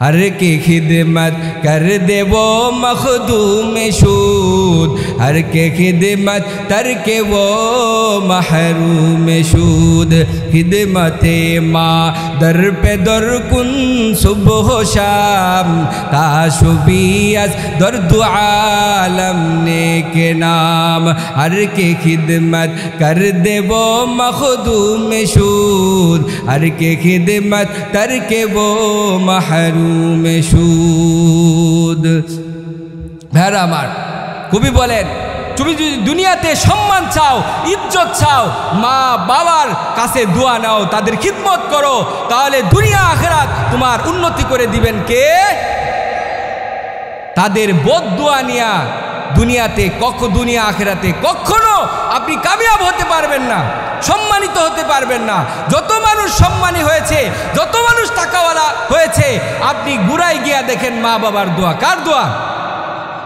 हर की खिदमत कर दे वो मखदूम शूद, हर के खिदमत तर के वो महरूम शूद। खिदमत माँ दर पे दर कुन सुबह शाम, ताशुबियत दर दुआलम ने के नाम। हर के खिदमत कर दे वो मखदूम शूद, हर के खिदमत तर के वो महरूम মেশুদ। ভাইরা আমার, কবি বলেন, তুমি যদি দুনিয়াতে সম্মান চাও, ইজ্জত চাও, মা বাবার কাছে দোয়া নাও, তাদের খিদমত করো, তাহলে দুনিয়া আখিরাত তোমার উন্নতি করে দিবেন কে? তাদের বদদুয়া নিয়া দুনিয়াতে দুনিয়া আখিরাতে কখনো আপনি কামিয়াব হতে পারবেন না, সম্মানিত হতে পারবেন না। যত মানুষ সম্মানী হয়েছে, যত মানুষ টাকাওয়ালা হয়েছে, আপনি গুড়াই গিয়া দেখেন মা বাবার দোয়া। কার দোয়া?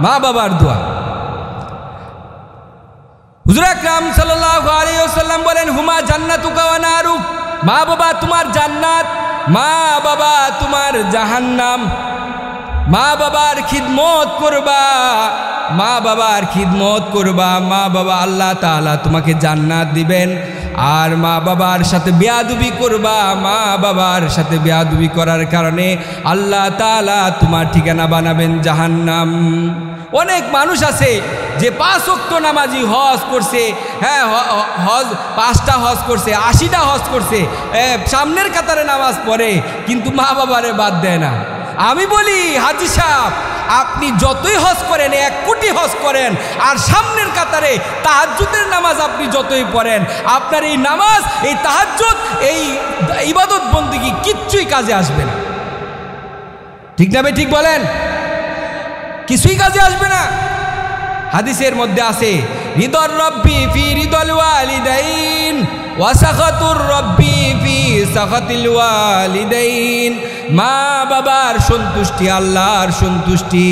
মা বাবার দোয়া। হুজুর আকরাম সাল্লাল্লাহু আলাইহি ওয়াসাল্লাম বলেন, হুমা জান্নাতুকা ওয়া নারুক, মা বাবা তোমার জান্নাত, মা বাবা তোমার জাহান্নাম। মা বাবার খিদমত করবা, মা বাবার খিদমত করবা, মা বাবা আল্লাহ তাআলা তোমাকে জান্নাত দিবেন। আর মা বাবার সাথে বেয়াদবি করবা, মা বাবার সাথে বেয়াদবি করার কারণে আল্লাহ তাআলা তোমার ঠিকানা বানাবেন জাহান্নাম। অনেক মানুষ আছে যে 5 ওয়াক্ত নামাজি, হজ করছে, হ্যাঁ হজ 5টা হজ করছে, 80টা হজ করছে, সামনের কাতারে নামাজ পড়ে, কিন্তু মা বাবারে বাদ দেয় না। আমি বলি, হাজী সাহেব, আপনি যতই হজ করেন, 1 কোটি হজ করেন, আর সামনের কাতারে তাহাজ্জুদের নামাজ আপনি যতই পড়েন, আপনার এই নামাজ, এই তাহাজ্জুদ, এই ইবাদত বন্দেগী কিচ্ছুই কাজে আসবে না। ঠিক না? ঠিক বলেন, কিছুই কাজে আসবে না। হাদিসের মধ্যে আছে, রিদর রব্বি ফি রিদল ওয়ালিদাইন ওয়া সাখাতুর রব্বি ফি সাখাতিল ওয়ালিদাইন। মা বাবার সন্তুষ্টি আল্লাহর সন্তুষ্টি,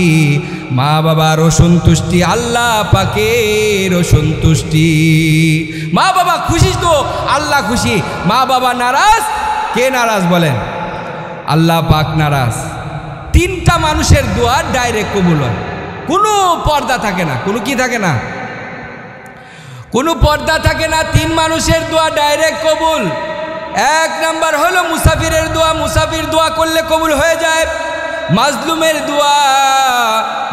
মা বাবার অসন্তুষ্টি আল্লাহ পাকের অসন্তুষ্টি। মা বাবা খুশি তো আল্লাহ খুশি, মা বাবা নারাজ, কে নারাজ বলেন? আল্লাহ পাক নারাজ। 3টা মানুষের দোয়া ডাইরেক্ট কবুল হয়, কোনো পর্দা থাকে না, কোনো কি থাকে না, কোনো পর্দা থাকে না। 3 মানুষের দোয়া ডাইরেক্ট কবুল। 1 নাম্বার হলো মুসাফিরের দোয়া, মুসাফির দোয়া করলে কবুল হয়ে যায়। মাজলুমের দোয়া,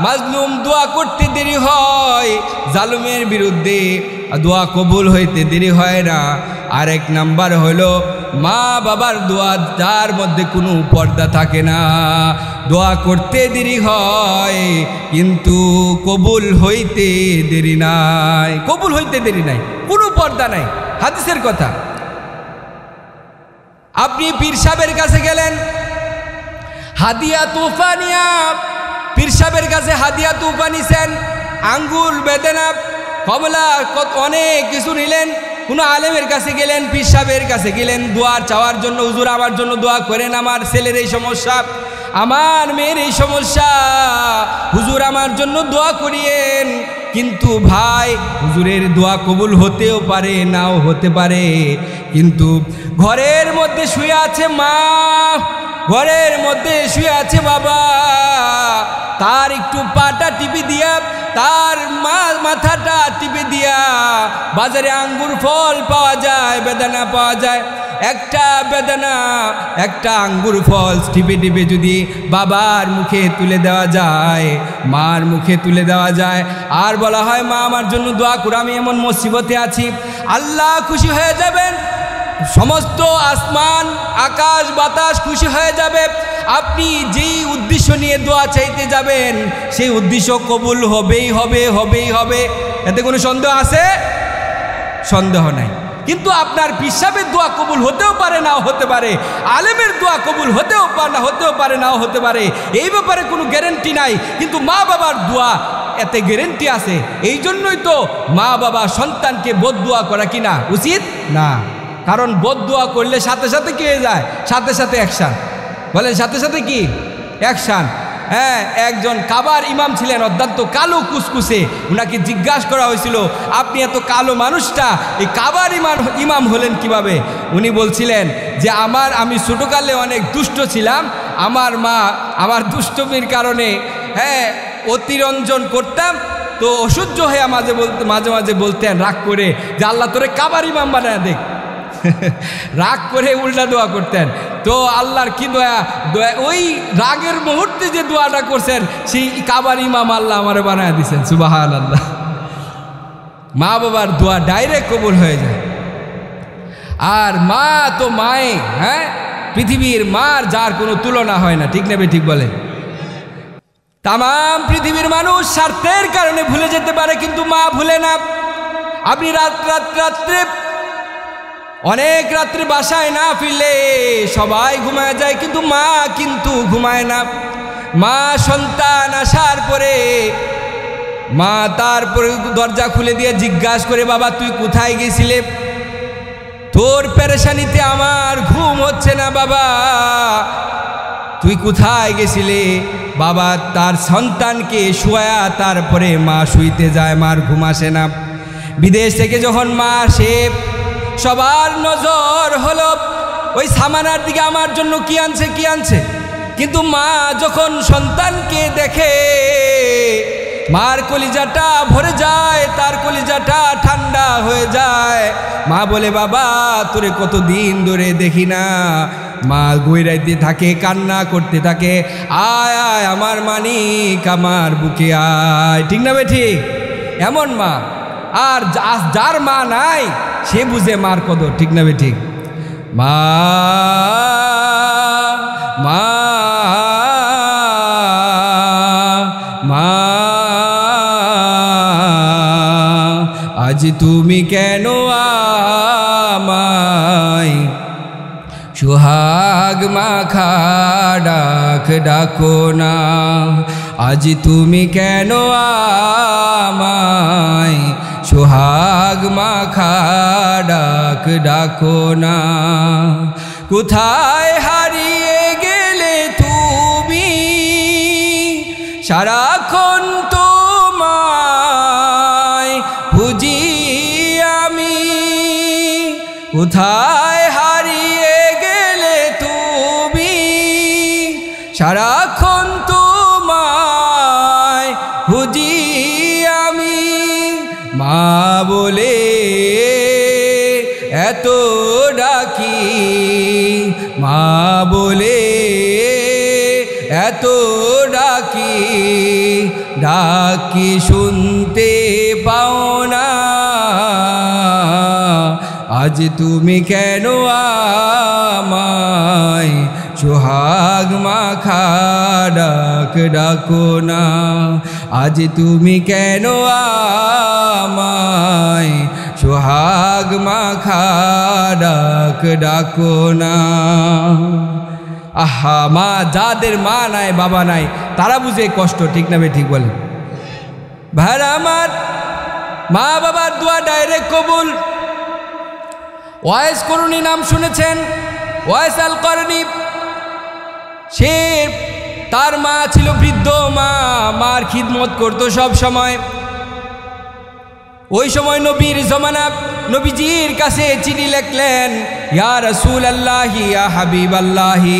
মাজলুম দোয়া করতে দেরি হয়, জালুমের বিরুদ্ধে দোয়া কবুল হইতে দেরি হয় না। আর 1 নাম্বার হলো মা বাবার দোয়া, যার মধ্যে কোনো পর্দা থাকে না, দোয়া করতে দেরি হয় কিন্তু কবুল হইতে দেরি নাই, কবুল হইতে দেরি নাই, কোনো পর্দা নাই। হাদিসের কথা। আপনি পীর সাহেবের কাছে গেলেন, হাদিয়া তোফা নিয়া পীর সাহেবের কাছে হাদিয়া তোফা নিছেন, আঙ্গুল বেদেনা, কমলা, অনেক কিছু নিলেন। কোনো আলেমের কাছে গেলেন, পীর সাহেবের কাছে গেলেন দোয়া চাওয়ার জন্য, হুজুর আমার জন্য দোয়া করেন, আমার ছেলের এই সমস্যা, আমার মেয়ের এই সমস্যা, হুজুর আমার জন্য দোয়া করিয়েন। কিন্তু ভাই, হুজুরের দোয়া কবুল হতেও পারে, নাও হতে পারে। কিন্তু ঘরের মধ্যে শুয়ে আছে মা, ঘরের মধ্যে শুয়ে আছে বাবা, তার একটু পাটা টিপে দিয়া, তার মাথাটা টিপে দিয়া, বাজারে আঙ্গুর ফল পাওয়া যায়, বেদানা পাওয়া যায়, একটা বেদানা, একটা আঙ্গুর ফল টিপে টিপে যদি বাবার মুখে তুলে দেওয়া যায়, মার মুখে তুলে দেওয়া যায়, আর বলা হয় মা আমার জন্য দোয়া করো, আমি এমন মুসিবতে আছি, আল্লাহ খুশি হয়ে যাবেন। সমস্ত আসমান, আকাশ, বাতাস খুশি হয়ে যাবে। আপনি যেই উদ্দেশ্য নিয়ে দোয়া চাইতে যাবেন, সেই উদ্দেশ্য কবুল হবেই হবে, হবেই হবে। এতে কোনো সন্দেহ আছে? সন্দেহ নাই। কিন্তু আপনার পীর সাহেবের দোয়া কবুল হতেও পারে, নাও হতে পারে, আলেমের দোয়া কবুল হতেও পারে, নাও হতে পারে, এই ব্যাপারে কোনো গ্যারেন্টি নাই। কিন্তু মা বাবার দোয়া এতে গ্যারেন্টি আছে। এই জন্যই তো মা বাবা সন্তানকে বদদুয়া করা কিনা উচিত না। কারণ বদদুয়া করলে সাথে সাথে কি হয়ে যায়? সাথে সাথে অ্যাকশান। বলেন সাথে সাথে কি? অ্যাকশান। হ্যাঁ, একজন কাবার ইমাম ছিলেন, অত্যন্ত কালো কুসকুসে। উনাকে জিজ্ঞাসা করা হয়েছিল, আপনি এত কালো মানুষটা এই কাবার ইমাম হলেন কিভাবে? উনি বলছিলেন যে আমি ছোটোকালে অনেক দুষ্ট ছিলাম, আমার মা আমার দুষ্টমির কারণে অতিরঞ্জন করতাম, তো অসহ্য হয়ে মাঝে মাঝে বলতেন রাগ করে যে আল্লাহ তোরে কাবার ইমাম বানায় দেখ। রাগ করে উল্টা দোয়া করতেন। তো আল্লাহর কি দয়া, ওই রাগের মুহূর্তে যে দোয়াটা করছেন, সেই কাবার ইমাম আল্লাহ আমারে বানায় দিচ্ছেন। সুবহানাল্লাহ। মা বাবার দোয়া ডাইরেক্ট কবুল হয়ে যায়। আর মা তো মায়ে, হ্যাঁ, পৃথিবীর মার যার কোনো তুলনা হয় না। ঠিক নেবে? ঠিক বলে। তামাম পৃথিবীর মানুষ স্বার্থের কারণে ভুলে যেতে পারে, কিন্তু মা ভুলে না। আপনি রাত্রে অনেক রাত্রে বাসায় না ফিরলে সবাই ঘুমায় যায়, কিন্তু মা কিন্তু ঘুমায় না। মা সন্তান আসার পরে মা তারপরে দরজা খুলে দিয়ে জিজ্ঞাসা করে, বাবা তুই কোথায় গেছিলে? তোর পেরেশানিতে আমার ঘুম হচ্ছে না, বাবা তুই কোথায় গেছিলে? বাবা তার সন্তানকে শোয়া তারপরে মা শুইতে যায়, মার ঘুম আসে না। বিদেশ থেকে যখন মা আসে সবার নজর হলো ওই সামানার দিকে, আমার জন্য কি আনছে। কিন্তু মা যখন সন্তানকে দেখে মার কলিজাটা ভরে যায়, তার কলিজাটা ঠান্ডা হয়ে যায়। মা বলে, বাবা তোরে কতদিন ধরে দেখি না। মা গৈরাইতে থাকে, কান্না করতে থাকে, আয় আয় আমার মানিক আমার বুকে আয়। ঠিক না বে ঠিক? এমন মা। আর যার মা নাই সে বুঝে মার কদর। ঠিক না বে ঠিক? মা মা মা আজ তুমি কেন আমায় সোহাগ মাখা ডাকো না? আজ তুমি কেন আমায় সোহাগ মাখা ডাকো না? কোথায় হারিয়ে গেলে তুমি? সারাক্ষণ তোমায় খুঁজি আমি। কোথায় হারিয়ে গেলে তুমি? সারাক্ষণ তোমায় খুঁজি আমি। মা বলে এত ডাকি, মা বলে এত ডাকি, ডাকি শুনতে পাও না। আজ তুমি কেন আমায় সোহাগ মাখা ডাকো না? আজ তুমি কেন আমায় সোহাগ মাখা ডাকো না? আহা, মা যাদের মা নাই বাবা নাই তারা বুঝে কষ্ট। ঠিক না বে ঠিক? বলে ভাইরা আমার, মা বাবার দোয়া ডাইরেক্ট কবুল। ওয়াইস করুনি নাম শুনেছেন? ওয়াইস আল করনি। সে তার মা ছিল বৃদ্ধ মা, মার খিদমত করতো সব সময়। ওই সময় নবীর জমানা, নবীজির কাছে চিঠি লিখলেন, ইয়া রাসূলুল্লাহি ইয়া হাবিবাল্লাহি,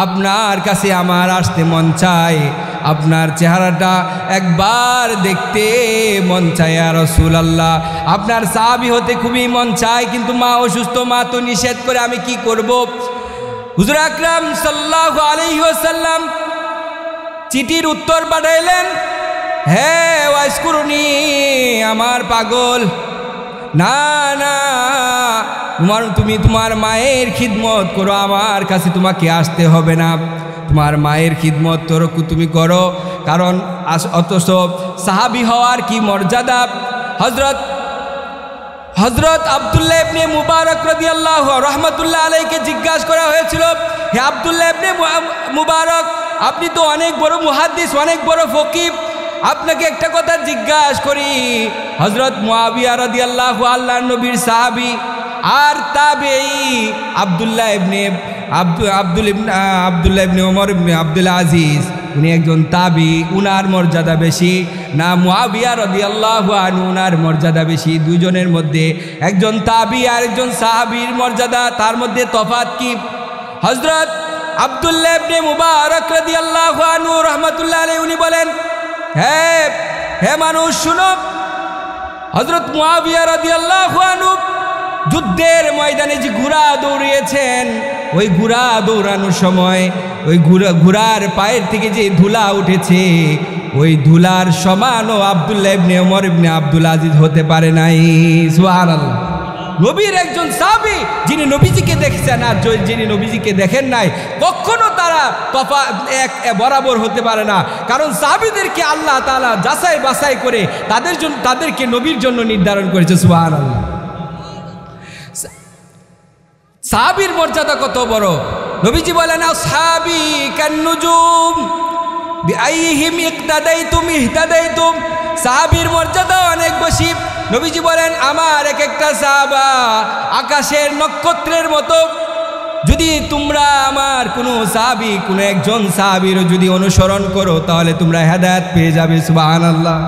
আপনার কাছে আমার আসতে মন চায়, আপনার চেহারাটা একবার দেখতে মন চায় ইয়া রাসূলুল্লাহ। আপনার সাহাবী হতে খুবই মন চায়, কিন্তু মা অসুস্থ, মা তো নিষেধ করে, আমি কি করব? হুজুর আকরাম সাল্লাল্লাহু আলাইহি ওয়াসাল্লাম চিঠির উত্তর পাঠাইলেন, হ্যাঁ ওয়াইস করুনি আমার পাগল, না না তুমি তোমার মায়ের খিদমত করো, আমার কাছে তোমাকে আসতে হবে না। তোমার মায়ের খিদমত তুমি করো, কারণ অথচ সাহাবী হওয়ার কি মর্যাদা। হযরত আব্দুল্লাহ ইবনে মুবারক রাদিয়াল্লাহু রাহমাতুল্লাহ আলাইহিকে জিজ্ঞাসা করা হয়েছিল, হে আব্দুল্লাহ ইবনে মুবারক, আপনি তো অনেক বড় মুহাদ্দিস, অনেক বড় ফকিহ, আপনাকে একটা কথা জিজ্ঞাসা করি। হযরত মুআবিয়া রাদিয়াল্লাহু আল্লাহর নবীর সাহাবী আর তাবেঈ আব্দুল্লাহ ইবনে ওমর ইবনে আব্দুল আজিজ, উনি একজন তাবেঈ, উনার মর্যাদা বেশি না মুআবিয়া রাদিয়াল্লাহু আনহু উনার মর্যাদা বেশি? দুজনের মধ্যে একজন তাবেঈ আর একজন সাহাবীর মর্যাদা, তার মধ্যে তফাৎ কি? হযরত আব্দুল্লাহ ইবনে মুবারক রাদিয়াল্লাহু আনহু রাহমাতুল্লাহ আলাইহি উনি বলেন, হে মানুষ শুনো, হযরত মুআবিয়া রাদিয়াল্লাহু আনহু যুদ্ধের ময়দানে যে ঘোড়া দৌড়িয়েছেন, ওই ঘোড়া দৌড়ানোর সময় ওই ঘোড়ার পায়ের থেকে যে ধুলা উঠেছে, ওই ধুলার সমানও আব্দুল্লাহ ইবনে ওমর ইবনে আব্দুল আজিজ হতে পারে নাই। সুবহানাল্লাহ। নবীর একজন সাহাবী যিনি নবীজিকে দেখেছেন আর যিনি নবীজিকে দেখেন নাই, কখনো তারা এক বরাবর হতে পারে না। কারণ সাহাবীদেরকে আল্লাহ তাআলা যাচাই বাছাই করে তাদেরকে নবীর জন্য নির্ধারণ করেছে। সুবহানাল্লাহ। সাহাবীর মর্যাদা কত বড়! নবীজি বলেন আসহাবী কান্নুজুম বিআইহিম ইক্তাদাইতুম ইহতাদাইতুম। সাহাবীর মর্যাদা অনেক বেশি। নবীজি বলেন আমার এক একটা সাহাবা আকাশের নক্ষত্রের মতো। যদি তোমরা আমার কোনো সাহাবী, কোনো একজন সাহাবীর যদি অনুসরণ করো তাহলে তোমরা হেদায়েত পেয়ে যাবে। সুবহানাল্লাহ।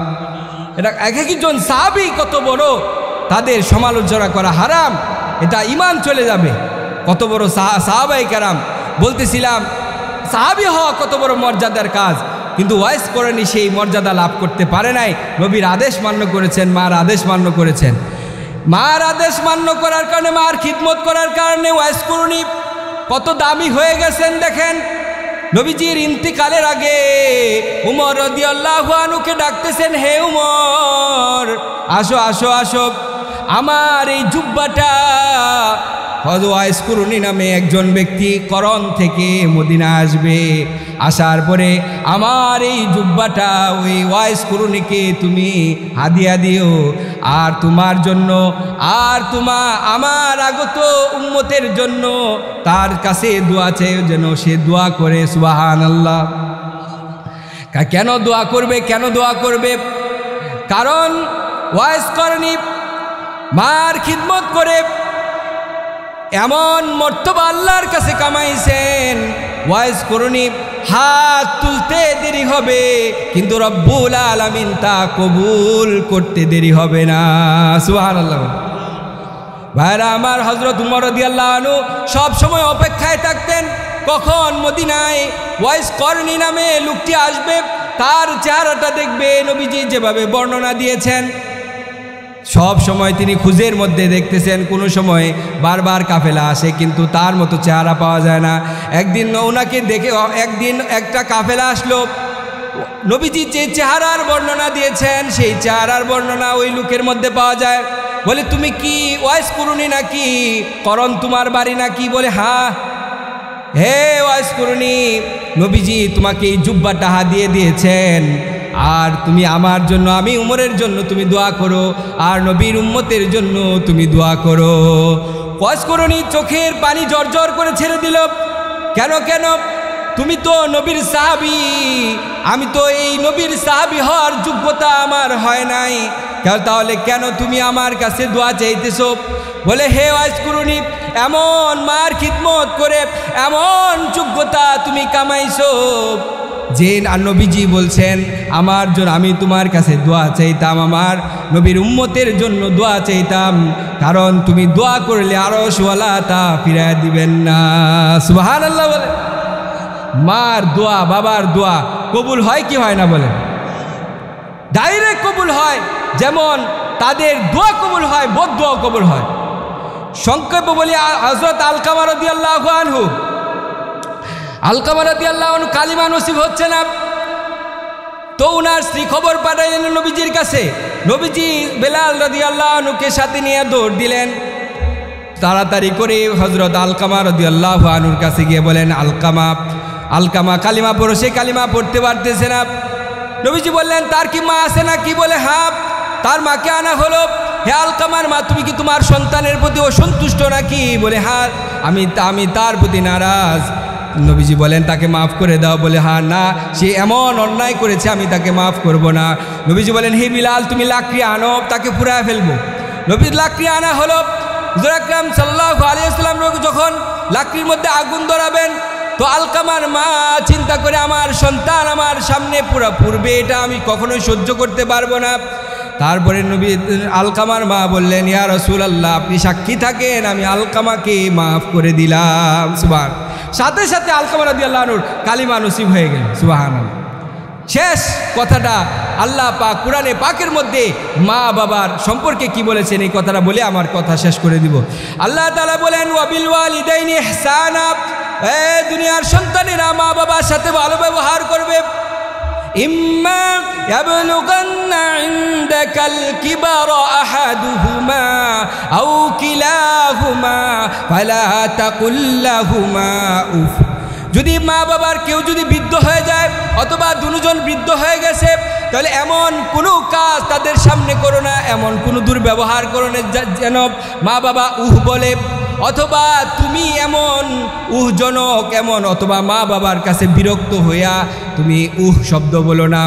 এটা এক একজন সাহাবী কত বড়, তাদের সমালোচনা করা হারাম, এটা ঈমান চলে যাবে। কত বড় সাহাবায়ে কেরাম। বলতেছিলাম সাহাবী হওয়া কত বড় মর্যাদার কাজ, কিন্তু ওয়াইস করেনি, সেই মর্যাদা লাভ করতে পারে নাই। নবীর আদেশ মান্য করেছেন, মার আদেশ মান্য করেছেন। মার আদেশ মান্য করার কারণে, মার খিদমত করার কারণে ওয়াইস করুনি কত দামি হয়ে গেছেন। দেখেন নবীজির ইন্তিকালের আগে উমর রাদিয়াল্লাহু আনহুকে ডাকতেছেন, হে উমর আসো আসো আসো, আমার এই জুব্বাটা ওয়াইস কুরুনি নামে একজন ব্যক্তি করণ থেকে মদিনা আসবে, আসার পরে আমার এই জুব্বাটা ওই ওয়াইস কুরুনিকে তুমি হাদিয়া দিও, আর তোমার জন্য আর আমার আগত উম্মতের জন্য তার কাছে দোয়া চাই যেন সে দোয়া করে। সুবহানাল্লাহ। কেন দোয়া করবে? কেন দোয়া করবে? কারণ ওয়াইস করনি মার খিদমত করে এমন মর্তবা আল্লাহর কাছে কামাইছেন, ওয়াইজ করুনি হাত তুলতে দেরি হবে কিন্তু রব্বুল আলামিন তা কবুল করতে দেরি হবে না। সুবহানাল্লাহ। ভাইরা আমার, হযরত উমর রাদিয়াল্লাহু আনহু সব সময় অপেক্ষায় থাকতেন কখন মদিনায় ওয়াইজ করনি নামে লোকটি আসবে, তার চেহারাটা দেখবে। নবীজি যেভাবে বর্ণনা দিয়েছেন সব সময় তিনি খুঁজের মধ্যে দেখতেছেন, কোনো সময় বারবার কাফেলা আসে কিন্তু তার মতো চেহারা পাওয়া যায় না। একদিন ওনাকে দেখে একদিন একটা কাফেলা আসলো, নবীজি যে চেহারার বর্ণনা দিয়েছেন সেই চেহারার বর্ণনা ওই লোকের মধ্যে পাওয়া যায়। বলে তুমি কি ওয়াইস করুনি নাকি? করণ তোমার বাড়ি নাকি? বলে হ্যাঁ। হে ওয়াইস করুনি, নবীজি তোমাকে এই জুব্বাটা হাদিয়ে দিয়েছেন, আর তুমি আমার জন্য, আমি উমরের জন্য তুমি দোয়া করো, আর নবীর উম্মতের জন্য তুমি দোয়া করো। ওয়াইস করুনি চোখের পানি জর্জর করে ছেড়ে দিল। কেন কেন? তুমি তো নবীর সাহাবী, আমি তো এই নবীর সাহাবী হওয়ার যোগ্যতা আমার হয় নাই, তাহলে কেন তুমি আমার কাছে দোয়া চাইতেছো? বলে হে ওয়াইস করুনি, এমন মার খিদমত করে এমন যোগ্যতা তুমি কামাইছো যে নবীজি বলছেন আমার জন্য, আমি তোমার কাছে দোয়া চাইতাম, আমার নবীর উম্মতের জন্য দোয়া চাইতাম, কারণ তুমি দোয়া করলে আরশওয়ালা তা ফিরায় দিবেন না। সুবহানাল্লাহ। বলে মার দোয়া, বাবার দোয়া কবুল হয় কি হয় না? বলে ডাইরেক্ট কবুল হয়, যেমন তাদের দোয়া কবুল হয়, বদদোয়া কবুল হয়। সংক্ষেপে বলি, হযরত আলকামা রাদিয়াল্লাহু আনহু, আলকামা রাদিয়াল্লাহু আনহু কালিমা নসিব হচ্ছে না, তো উনার স্ত্রী খবর পাঠাইলেন নবীজির কাছে। নবীজি বেলাল রাদিয়াল্লাহু আনহুকে সাথে নিয়ে দৌড় দিলেন। তাড়াতাড়ি করে হযরত আলকামা রাদিয়াল্লাহু আনহুর কাছে গিয়ে বলেন, আলকামা আলকামা কালিমা পড়ো। সে কালিমা পড়তে পারতেছে না। নবীজি বললেন তার কি মা আছে না কি? বলে হ্যাঁ, তার মাকে আনা হলো। হে আলকামার মা, তুমি কি তোমার সন্তানের প্রতি অসন্তুষ্ট নাকি? বলে হ্যাঁ, আমি তার প্রতি নারাজ। নবীজি বলেন তাকে মাফ করে দাও। বলে হ্যাঁ, না, সে এমন অন্যায় করেছে, আমি তাকে মাফ করব না। নবীজি বলেন হে বিলাল, তুমি লাকড়ি আনো, তাকে পুরায় ফেলবো। নবীর লাকড়ি আনা হলো। হুজুর আকরাম সাল্লাল্লাহু আলাইহি ওয়াসাল্লাম যখন লাকড়ির মধ্যে আগুন ধরাবেন, তো আলকামার মা চিন্তা করে আমার সন্তান আমার সামনে পুরা পুড়বে, এটা আমি কখনোই সহ্য করতে পারবো না। তারপরে নবী আলকামার মা বললেন, ইয়া রাসূলুল্লাহ, আপনি সাক্ষী থাকেন, আমি আলকামাকে মাফ করে দিলাম। সুবহান। সাথে সাথে আলকামা রাদিয়াল্লাহু আনহুর কালিমা নসিব হয়ে গেল। সুবহানাল্লাহ। শেষ কথাটা আল্লাহ পাক কুরআনে পাকের মধ্যে মা বাবার সম্পর্কে কি বলেছেন, এই কথাটা বলে আমার কথা শেষ করে দিব। আল্লাহ তাআলা বলেন, ওয়াবিল ওয়ালিদাইনি ইহসানা, দুনিয়ার সন্তানেরা মা বাবার সাথে ভালো ব্যবহার করবে। ইম্মা ইয়াবলুগান্না ইনদাকাল কিবারা আহাদুহুমা আও কিলাহুমা ফালা তাকুল লাহুমা উফ। যদি মা বাবার কেউ যদি বৃদ্ধ হয়ে যায় অথবা দুজন বৃদ্ধ হয়ে গেছে, তাহলে এমন কোনো কাজ তাদের সামনে করো না, এমন কোনো দুর্ব্যবহার করো না যেন মা বাবা উহ বলে, অথবা তুমি এমন উহজনক এমন অথবা মা বাবার কাছে বিরক্ত হইয়া তুমি উহ শব্দ বলো না।